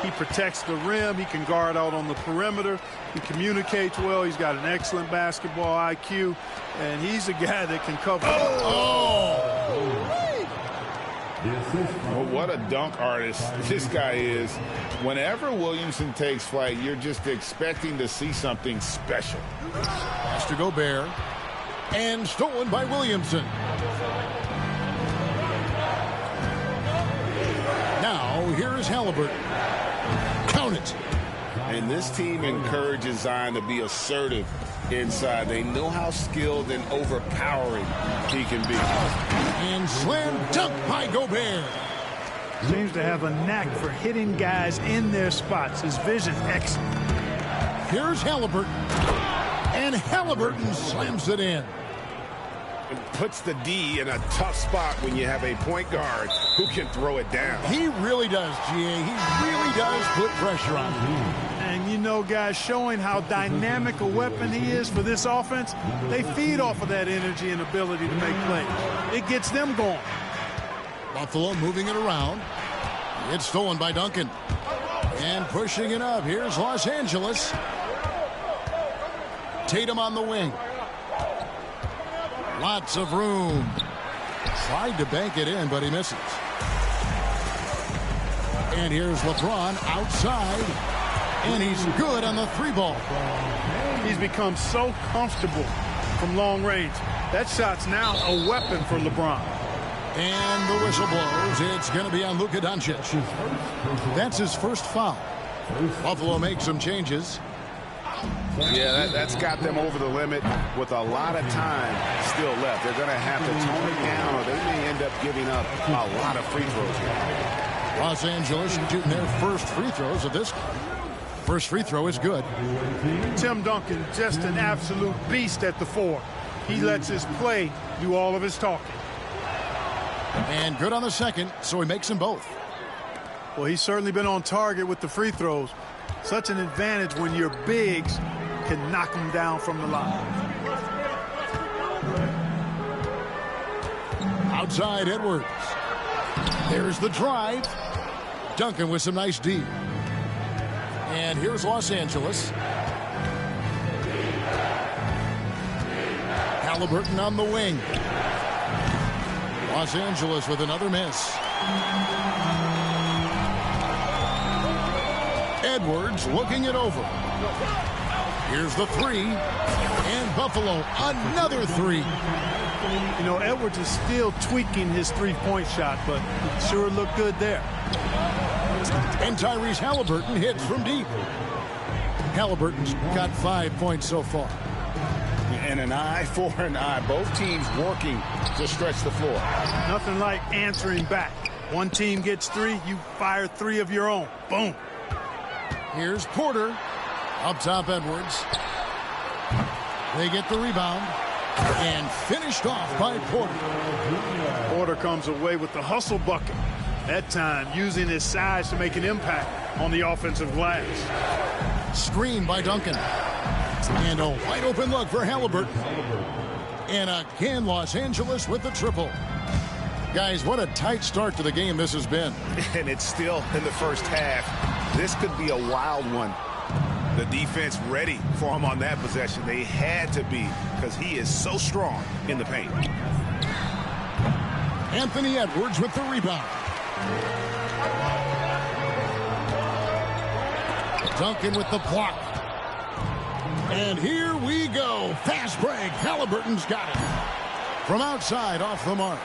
Speaker 3: He protects the rim. He can guard out on the perimeter. He communicates well. He's got an excellent basketball IQ. And he's a guy that can cover.
Speaker 2: Well, what a dunk artist this guy is. Whenever Williamson takes flight, you're just expecting to see something special.
Speaker 1: Pass to Gobert. And stolen by Williamson. Now, here is Halliburton. Count it.
Speaker 2: And this team encourages Zion to be assertive inside. They know how skilled and overpowering he can be.
Speaker 1: And slam dunk by Gobert.
Speaker 3: Seems to have a knack for hitting guys in their spots. His vision excellent.
Speaker 1: Here's Halliburton. And Halliburton slams it in.
Speaker 6: It puts the D in a tough spot when you have a point guard who can throw it down.
Speaker 1: He really does, GA. He really does put pressure on him.
Speaker 3: And you know, guys, showing how dynamic a weapon he is for this offense, they feed off of that energy and ability to make plays. It gets them going.
Speaker 1: Buffalo moving it around. It's stolen by Duncan. And pushing it up. Here's Los Angeles. Tatum on the wing. Lots of room. Tried to bank it in, but he misses. And here's LeBron outside. And he's good on the 3-ball.
Speaker 3: He's become so comfortable from long range. That shot's now a weapon for LeBron.
Speaker 1: And the whistle blows. It's going to be on Luka Doncic. That's his first foul. Buffalo makes some changes.
Speaker 6: Yeah, that's got them over the limit with a lot of time still left. They're going to have to tone it down, or they may end up giving up a lot of free throws here.
Speaker 1: Los Angeles shooting their first free throws of this. First free throw is good.
Speaker 3: Tim Duncan, just an absolute beast at the 4. He lets his play do all of his talking.
Speaker 1: And good on the second, so he makes them both.
Speaker 3: Well, he's certainly been on target with the free throws. Such an advantage when your bigs can knock them down from the line.
Speaker 1: Outside Edwards. There's the drive. Duncan with some nice D. And here's Los Angeles. Halliburton on the wing. Los Angeles with another miss. Edwards looking it over. Here's the three. And Buffalo, another three.
Speaker 3: You know, Edwards is still tweaking his three-point shot, but it sure looked good there.
Speaker 1: And Tyrese Halliburton hits from deep. Halliburton's got 5 points so far.
Speaker 2: And an eye for an eye. Both teams working to stretch the floor.
Speaker 3: Nothing like answering back. One team gets three, you fire three of your own. Boom.
Speaker 1: Here's Porter. Up top, Edwards. They get the rebound. And finished off by Porter.
Speaker 3: Porter comes away with the hustle bucket. That time using his size to make an impact on the offensive glass.
Speaker 1: Screen by Duncan. And a wide open look for Halliburton. And again, Los Angeles with the triple. Guys, what a tight start to the game this has been.
Speaker 6: And it's still in the first half. This could be a wild one. The defense ready for him on that possession. They had to be, because he is so strong in the paint.
Speaker 1: Anthony Edwards with the rebound. Duncan with the block. And here we go. Fast break. Halliburton's got it. From outside, off the mark.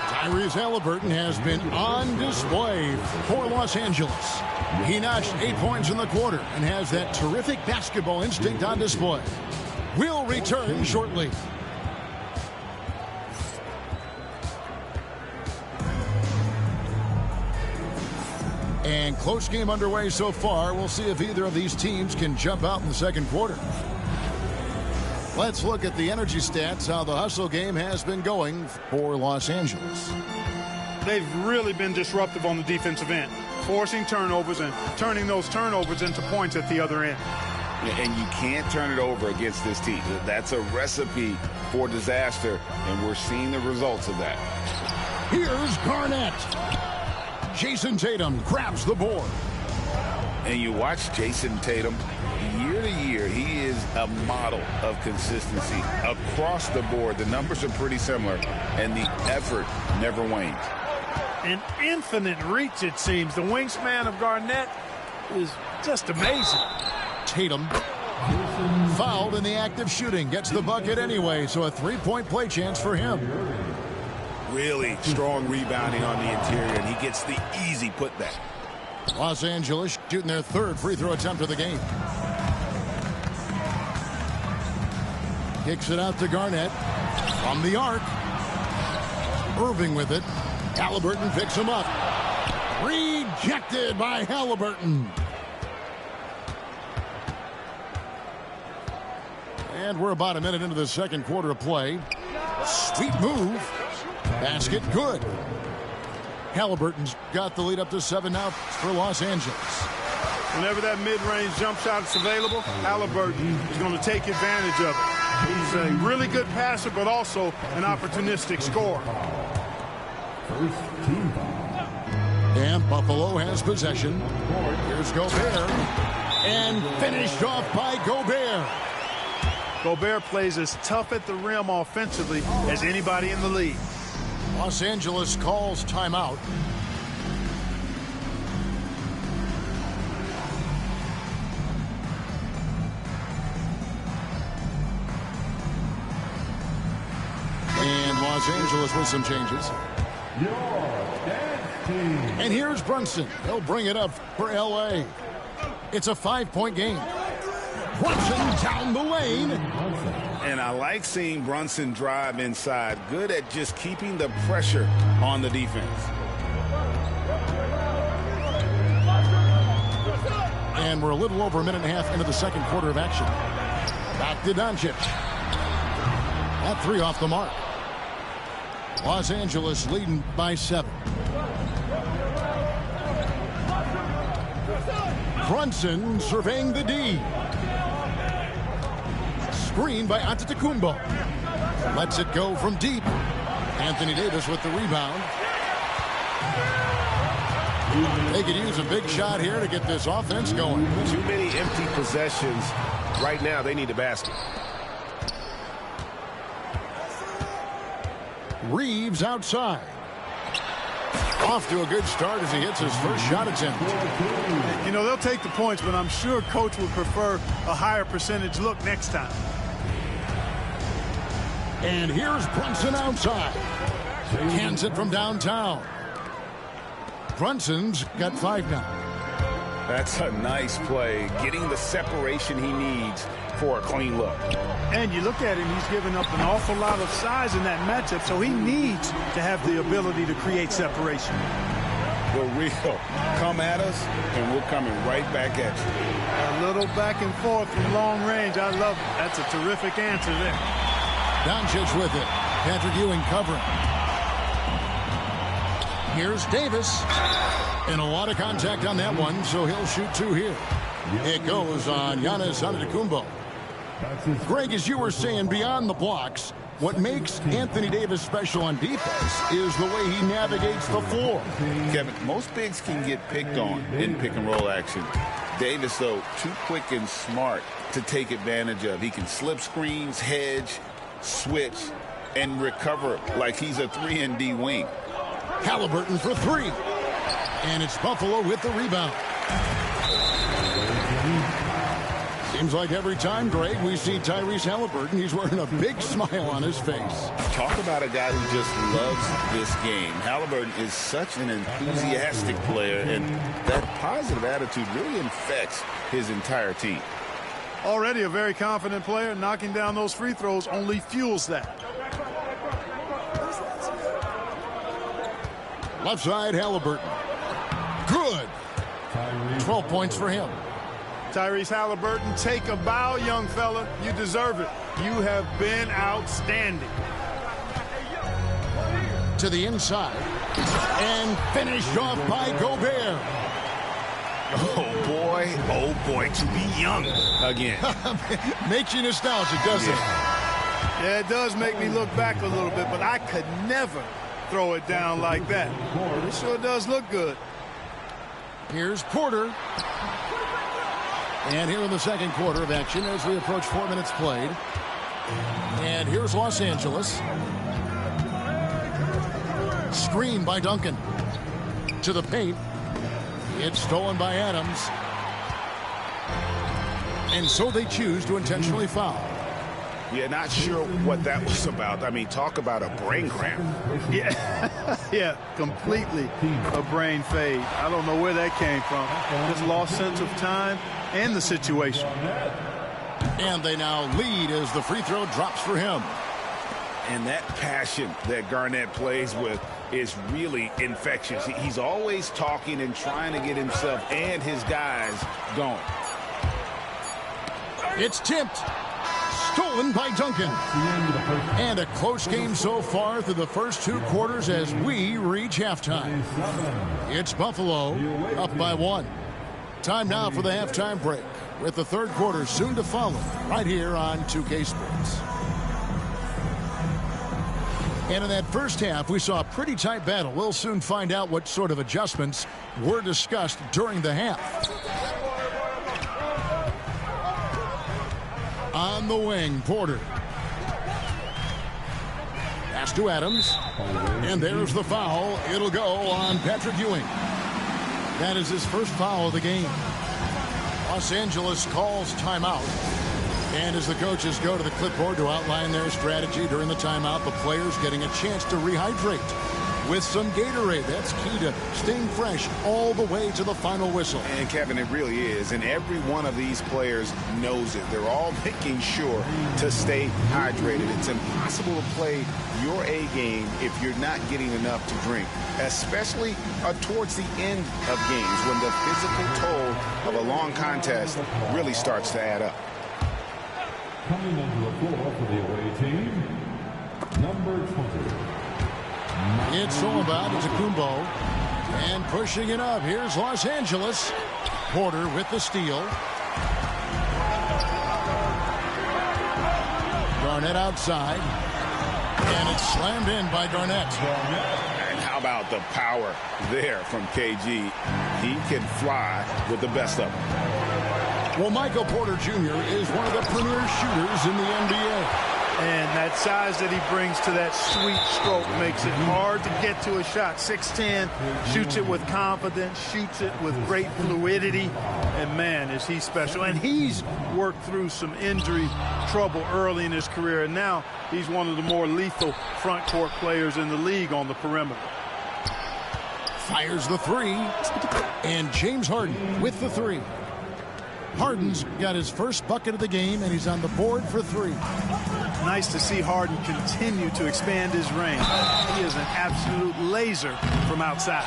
Speaker 1: Tyrese Halliburton has been on display for Los Angeles. He notched 8 points in the quarter and has that terrific basketball instinct on display. We'll return shortly. And close game underway so far. We'll see if either of these teams can jump out in the second quarter. Let's look at the energy stats, how the hustle game has been going for Los Angeles.
Speaker 3: They've really been disruptive on the defensive end, forcing turnovers and turning those turnovers into points at the other end.
Speaker 2: And you can't turn it over against this team. That's a recipe for disaster, and we're seeing the results of that.
Speaker 1: Here's Garnett. Jason Tatum grabs the board.
Speaker 2: And you watch Jason Tatum, year to year, he is a model of consistency. Across the board, the numbers are pretty similar, and the effort never wanes.
Speaker 3: An infinite reach, it seems. The wingspan of Garnett is just amazing.
Speaker 1: Tatum fouled in the act of shooting. Gets the bucket anyway, so a three-point play chance for him.
Speaker 6: Really strong rebounding on the interior, and he gets the easy putback.
Speaker 1: Los Angeles shooting their third free throw attempt of the game. Kicks it out to Garnett. From the arc. Irving with it. Halliburton picks him up. Rejected by Halliburton. And we're about a minute into the second quarter of play. Sweet move. Basket good. Halliburton's got the lead up to 7 now for Los Angeles.
Speaker 3: Whenever that mid-range jump shot is available, Halliburton is going to take advantage of it. He's a really good passer, but also an opportunistic scorer.
Speaker 1: And Buffalo has possession. Here's Gobert. And finished off by Gobert.
Speaker 3: Gobert plays as tough at the rim offensively as anybody in the league.
Speaker 1: Los Angeles calls timeout. And Los Angeles with some changes. And here's Brunson. He'll bring it up for L.A. It's a 5-point game. Brunson down the lane.
Speaker 2: And I like seeing Brunson drive inside. Good at just keeping the pressure on the defense.
Speaker 1: And we're a little over a minute and a half into the second quarter of action. Back to Doncic. That three off the mark. Los Angeles leading by 7. Brunson surveying the D. Screen by Antetokounmpo. Lets it go from deep. Anthony Davis with the rebound. They could use a big shot here to get this offense going.
Speaker 6: Too many empty possessions. Right now, they need a basket.
Speaker 1: Reeves outside. Off to a good start as he hits his first shot attempt.
Speaker 3: You know, they'll take the points, but I'm sure coach would prefer a higher percentage look next time.
Speaker 1: And here's Brunson outside. Hands it from downtown. Brunson's got 5 now.
Speaker 6: That's a nice play, getting the separation he needs for a clean look.
Speaker 3: And you look at him, he's given up an awful lot of size in that matchup, so he needs to have the ability to create separation.
Speaker 2: The real come at us, and we're coming right back at you.
Speaker 3: A little back and forth from long range. I love it. That's a terrific answer there.
Speaker 1: Doncic with it. Patrick Ewing covering. Here's Davis. And a lot of contact on that one, so he'll shoot 2 here. It goes on Giannis Antetokounmpo. Greg, as you were saying, beyond the blocks, what makes Anthony Davis special on defense is the way he navigates the floor.
Speaker 2: Kevin, most bigs can get picked on in pick-and-roll action. Davis, though, too quick and smart to take advantage of. He can slip screens, hedge, switch, and recover like he's a 3-and-D wing.
Speaker 1: Halliburton for 3. And it's Buffalo with the rebound. Seems like every time, Greg, we see Tyrese Halliburton, he's wearing a big smile on his face.
Speaker 2: Talk about a guy who just loves this game. Halliburton is such an enthusiastic player, and that positive attitude really infects his entire team.
Speaker 3: Already a very confident player, knocking down those free throws only fuels that.
Speaker 1: Left side, Halliburton. Good. 12 points for him.
Speaker 3: Tyrese Halliburton, take a bow, young fella. You deserve it. You have been outstanding.
Speaker 1: To the inside. And finished off by Gobert.
Speaker 6: Oh boy, to be young again.
Speaker 3: Makes you nostalgic, doesn't it? Yeah, it does make me look back a little bit, but I could never throw it down like that. But it sure does look good.
Speaker 1: Here's Porter. And here in the second quarter of action as we approach 4 minutes played. And here's Los Angeles. Screen by Duncan. To the paint. It's stolen by Adams. And so they choose to intentionally foul.
Speaker 6: Yeah, not sure what that was about. I mean, talk about a brain cramp.
Speaker 3: Yeah, completely a brain fade. I don't know where that came from. Just lost sense of time and the situation.
Speaker 1: And they now lead as the free throw drops for him.
Speaker 6: And that passion that Garnett plays with is really infectious. He's always talking and trying to get himself and his guys going.
Speaker 1: It's tipped. Stolen by Duncan. And a close game so far through the first 2 quarters as we reach halftime. It's Buffalo up by 1. Time now for the halftime break, with the third quarter soon to follow right here on 2K Sports. And in that first half, we saw a pretty tight battle. We'll soon find out what sort of adjustments were discussed during the half. On the wing, Porter. Pass to Adams. And there's the foul. It'll go on Patrick Ewing. That is his first foul of the game. Los Angeles calls timeout. And as the coaches go to the clipboard to outline their strategy during the timeout, the players getting a chance to rehydrate with some Gatorade. That's key to staying fresh all the way to the final whistle.
Speaker 6: And Kevin, it really is. And every one of these players knows it. They're all making sure to stay hydrated. It's impossible to play your A game if you're not getting enough to drink, especially towards the end of games when the physical toll of a long contest really starts to add up.
Speaker 4: Coming onto the floor for the away team, number 20.
Speaker 1: It's all about Antetokounmpo. And pushing it up. Here's Los Angeles. Porter with the steal. Garnett outside. And it's slammed in by Garnett.
Speaker 6: And how about the power there from KG? He can fly with the best of them.
Speaker 1: Well, Michael Porter Jr. is one of the premier shooters in the NBA.
Speaker 3: And that size that he brings to that sweet stroke makes it hard to get to a shot. 6'10", shoots it with confidence, shoots it with great fluidity. And, man, is he special. And he's worked through some injury trouble early in his career. And now he's one of the more lethal front court players in the league on the perimeter.
Speaker 1: Fires the three. And James Harden with the three. Harden's got his first bucket of the game, and he's on the board for three.
Speaker 3: Nice to see Harden continue to expand his range. He is an absolute laser from outside.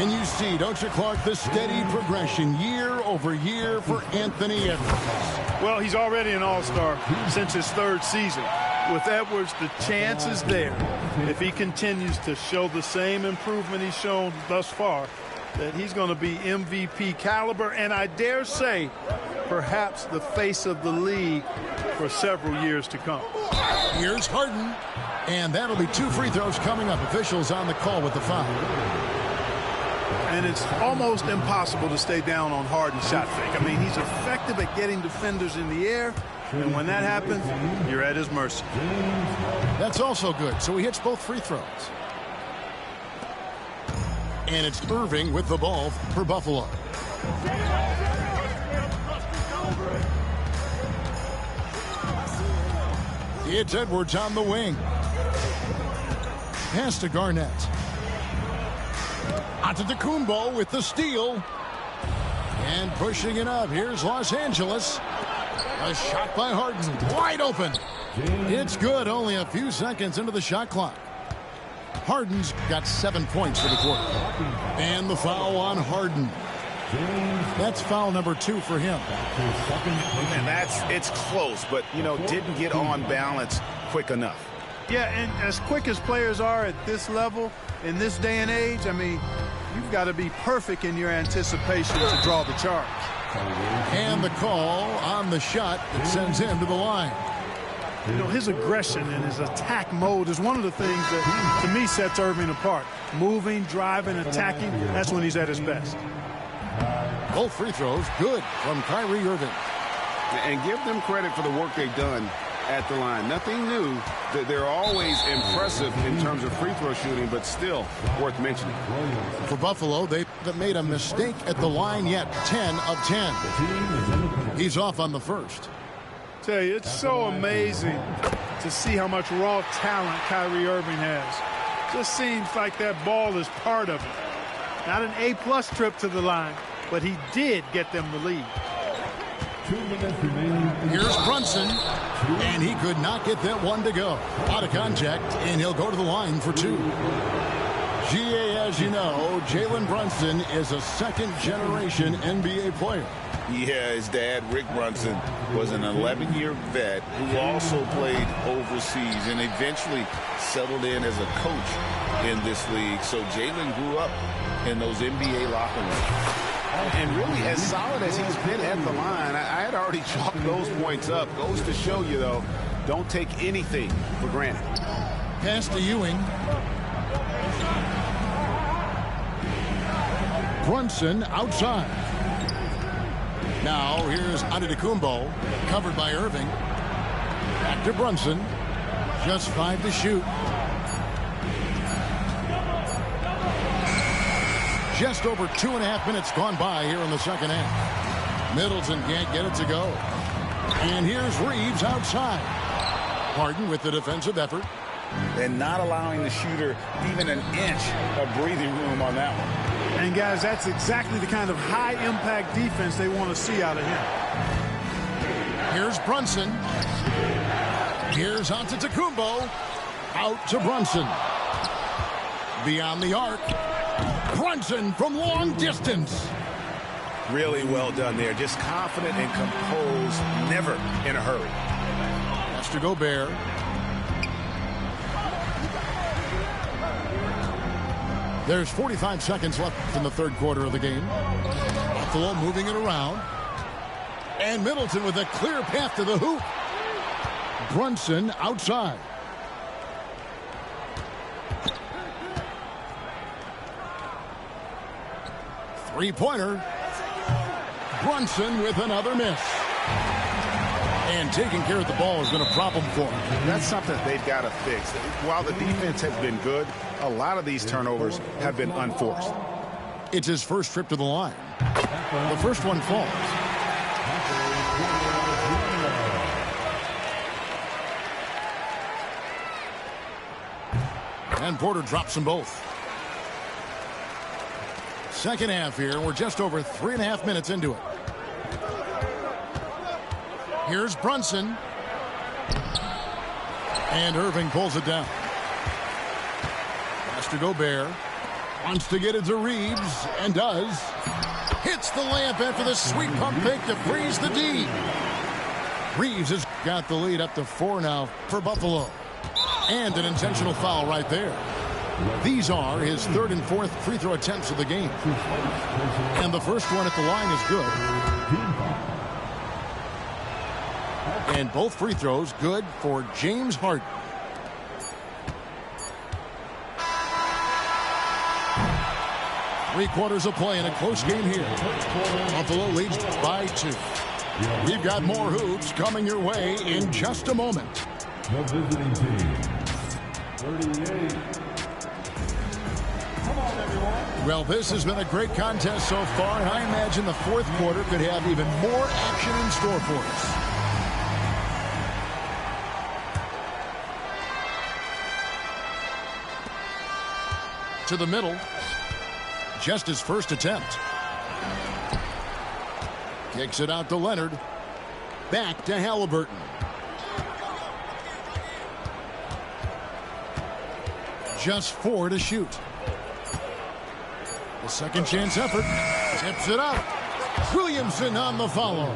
Speaker 1: And you see, don't you, Clark, the steady progression year over year for Anthony Edwards.
Speaker 3: Well, he's already an all-star since his third season. With Edwards, the chance is there, if he continues to show the same improvement he's shown thus far, that he's going to be MVP caliber, and I dare say perhaps the face of the league for several years to come.
Speaker 1: Here's Harden, and that'll be 2 free throws coming up. Officials on the call with the foul.
Speaker 3: And it's almost impossible to stay down on Harden's shot fake. I mean, he's effective at getting defenders in the air, and when that happens, you're at his mercy.
Speaker 1: That's also good, so he hits both free throws. And it's Irving with the ball for Buffalo. It's Edwards on the wing. Pass to Garnett. Antetokounmpo with the steal. And pushing it up. Here's Los Angeles. A shot by Harden. Wide open. It's good. Only a few seconds into the shot clock. Harden's got 7 points for the quarter. And the foul on Harden. That's foul number 2 for him.
Speaker 6: And it's close, but, didn't get on balance quick enough.
Speaker 3: Yeah, and as quick as players are at this level, in this day and age, I mean, you've got to be perfect in your anticipation to draw the charge.
Speaker 1: And the call on the shot that sends him to the line.
Speaker 3: His aggression and his attack mode is one of the things that, to me, sets Irving apart. Moving, driving, attacking, that's when he's at his best.
Speaker 1: Both free throws good from Kyrie Irving.
Speaker 6: And give them credit for the work they've done at the line. Nothing new. They're always impressive in terms of free throw shooting, but still worth mentioning.
Speaker 1: For Buffalo, they haven't made a mistake at the line yet. 10 of 10. He's off on the first.
Speaker 3: Tell you, it's so amazing to see how much raw talent Kyrie Irving has. Just seems like that ball is part of it. Not an A-plus trip to the line, but he did get them the lead.
Speaker 1: Here's Brunson, and he could not get that one to go. Out of contact, and he'll go to the line for 2. GA, as you know, Jalen Brunson is a second-generation NBA player.
Speaker 2: Yeah, his dad, Rick Brunson, was an 11-year vet who also played overseas and eventually settled in as a coach in this league. So Jalen grew up in those NBA locker rooms.
Speaker 6: And really, as solid as he's been at the line, I had already chalked those points up. Goes to show you, though, don't take anything for granted.
Speaker 1: Pass to Ewing. Brunson outside. Now here's Antetokounmpo, covered by Irving. Back to Brunson. Just 5 to shoot. Just over 2.5 minutes gone by here in the second half. Middleton can't get it to go. And here's Reeves outside. Harden with the defensive effort.
Speaker 2: And not allowing the shooter even an inch of breathing room on that one.
Speaker 3: And, guys, that's exactly the kind of high-impact defense they want to see out of him.
Speaker 1: Here's Brunson. Here's Antetokounmpo. Out to Brunson. Beyond the arc. Brunson from long distance.
Speaker 6: Really well done there. Just confident and composed, never in a hurry.
Speaker 1: That's to Gobert. There's 45 seconds left in the third quarter of the game. Buffalo moving it around. And Middleton with a clear path to the hoop. Brunson outside. Three-pointer. Brunson with another miss. And taking care of the ball has been a problem for them.
Speaker 6: That's something they've got to fix. While the defense has been good, a lot of these turnovers have been unforced.
Speaker 1: It's his first trip to the line. The first one falls. And Porter drops them both. Second half here. We're just over 3.5 minutes into it. Here's Brunson. And Irving pulls it down. Has to Gobert. Wants to get it to Reeves, and does. Hits the layup after the sweet pump fake to freeze the D. Reeves has got the lead up to 4 now for Buffalo. And an intentional foul right there. These are his third and fourth free throw attempts of the game. And the first one at the line is good. And both free throws good for James Harden. Three-quarters of play in a close game here. Buffalo leads by 2. We've got more hoops coming your way in just a moment.
Speaker 4: The visiting team, 38. Come on, everyone.
Speaker 1: Well, this has been a great contest so far, and I imagine the fourth quarter could have even more action in store for us. To the middle. Just his first attempt. Kicks it out to Leonard. Back to Halliburton. Just 4 to shoot. The second chance effort. Tips it up. Williamson on the follow.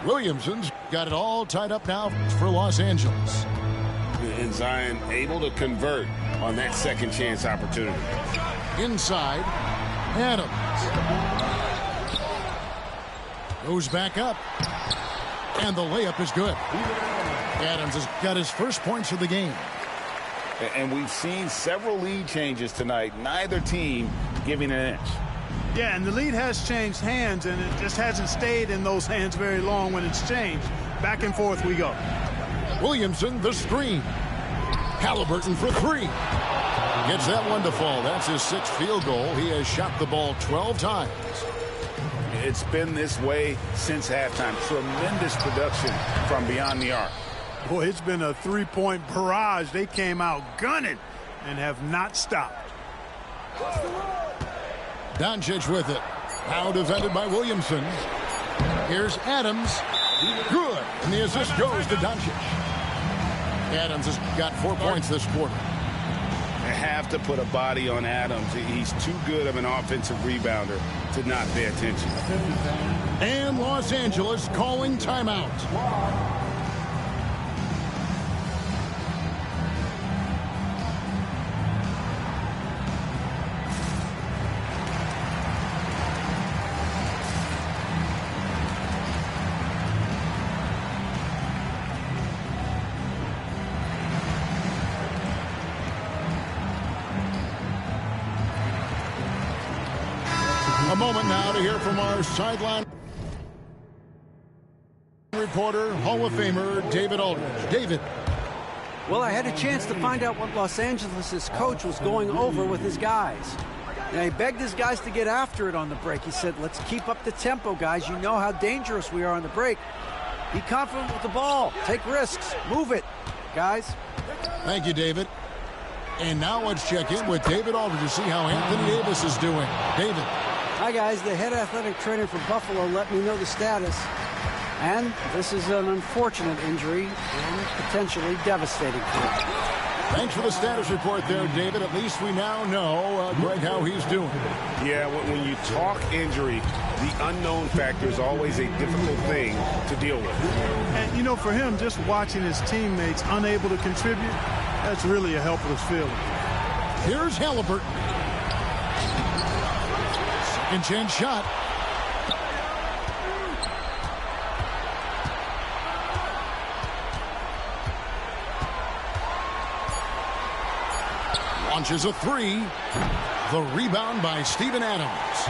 Speaker 1: Williamson's got it all tied up now for Los Angeles.
Speaker 6: And Zion able to convert on that second chance opportunity.
Speaker 1: Inside, Adams. Goes back up. And the layup is good. Adams has got his first points of the game.
Speaker 6: And we've seen several lead changes tonight. Neither team giving an inch.
Speaker 3: Yeah, and the lead has changed hands, and it just hasn't stayed in those hands very long when it's changed. Back and forth we go.
Speaker 1: Williamson, the screen. Halliburton for 3. Gets that one to fall. That's his 6th field goal. He has shot the ball 12 times.
Speaker 6: It's been this way since halftime. Tremendous production from beyond the arc.
Speaker 3: Boy, it's been a three-point barrage. They came out gunning and have not stopped.
Speaker 1: Doncic with it. Now defended by Williamson. Here's Adams. Good. And the assist goes to Doncic. Adams has got 4 points this quarter.
Speaker 6: They have to put a body on Adams. He's too good of an offensive rebounder to not pay attention.
Speaker 1: And Los Angeles calling timeout. A moment now to hear from our sideline reporter, Hall of Famer David Aldridge. David.
Speaker 11: Well, I had a chance to find out what Los Angeles' coach was going over with his guys. Now, he begged his guys to get after it on the break. He said, let's keep up the tempo, guys. You know how dangerous we are on the break. Be confident with the ball. Take risks. Move it, guys.
Speaker 1: Thank you, David. And now let's check in with David Aldridge to see how Anthony Davis is doing. David.
Speaker 11: Hi, guys. The head athletic trainer for Buffalo let me know the status. And this is an unfortunate injury and potentially devastating for him.
Speaker 1: Thanks for the status report there, David. At least we now know, Greg, how he's doing.
Speaker 6: Yeah, when you talk injury, the unknown factor is always a difficult thing to deal with.
Speaker 3: And, you know, for him, just watching his teammates unable to contribute, that's really a helpless feeling.
Speaker 1: Here's Halliburton. Second chance shot. Launches a 3. The rebound by Steven Adams.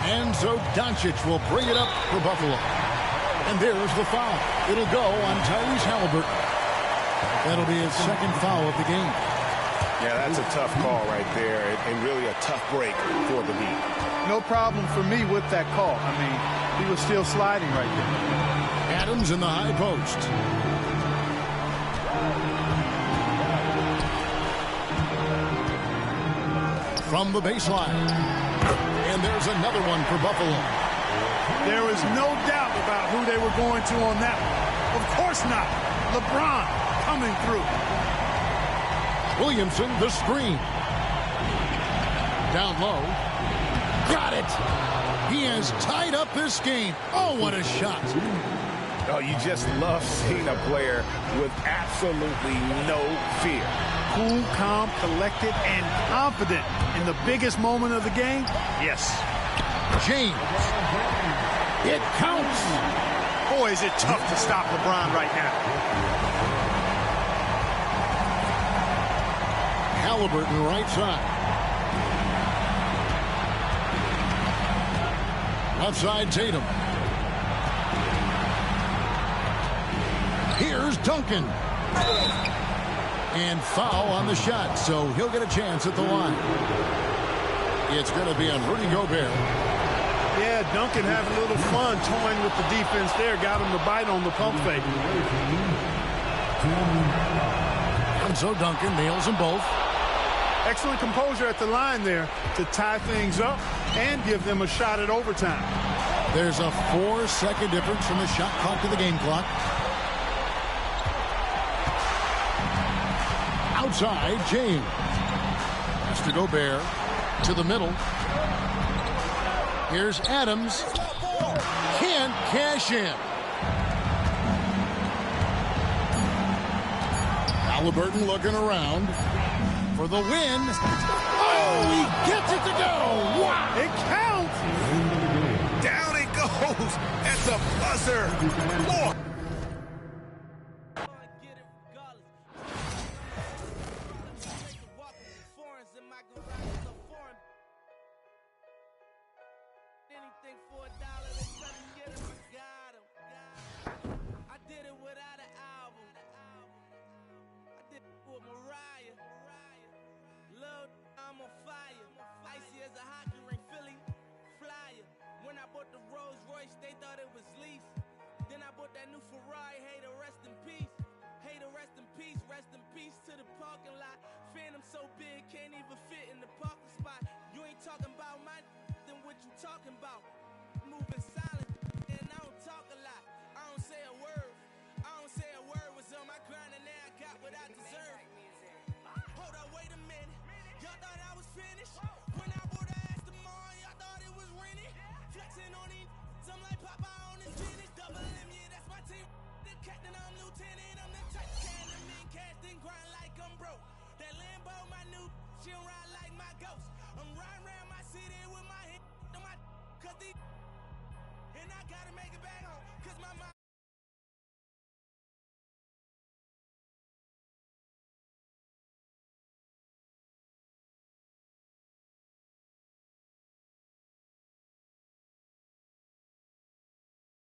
Speaker 1: And so Doncic will bring it up for Buffalo. And there's the foul. It'll go on Tyrese Halliburton. That'll be his second foul of the game.
Speaker 6: Yeah, that's a tough call right there, and really a tough break for the Heat.
Speaker 3: No problem for me with that call. I mean, he was still sliding right there.
Speaker 1: Adams in the high post. From the baseline. And there's another one for Buffalo.
Speaker 3: There is no doubt about who they were going to on that one. Of course not. LeBron coming through.
Speaker 1: Williamson, the screen. Down low. Got it. He has tied up this game. Oh, what a shot.
Speaker 6: Oh, you just love seeing a player with absolutely no fear.
Speaker 3: Cool, calm, collected, and confident in the biggest moment of the game. Yes.
Speaker 1: James. It counts.
Speaker 3: Boy, is it tough to stop LeBron right now.
Speaker 1: Halliburton right side. Outside Tatum. Here's Duncan. And foul on the shot, so he'll get a chance at the line. It's going to be on Rudy Gobert.
Speaker 3: Yeah, Duncan having a little fun toying with the defense there. Got him to bite on the pump fake.
Speaker 1: And so Duncan nails them both.
Speaker 3: Excellent composure at the line there to tie things up and give them a shot at overtime.
Speaker 1: There's a 4-second difference from the shot clock to the game clock. Outside, James. Mr. Gobert to the middle. Here's Adams. Can't cash in. Halliburton looking around for the win. Oh, he gets it to go. Wow.
Speaker 3: It counts.
Speaker 6: Down it goes at the buzzer. Oh.
Speaker 7: And I gotta make it back home, 'cause my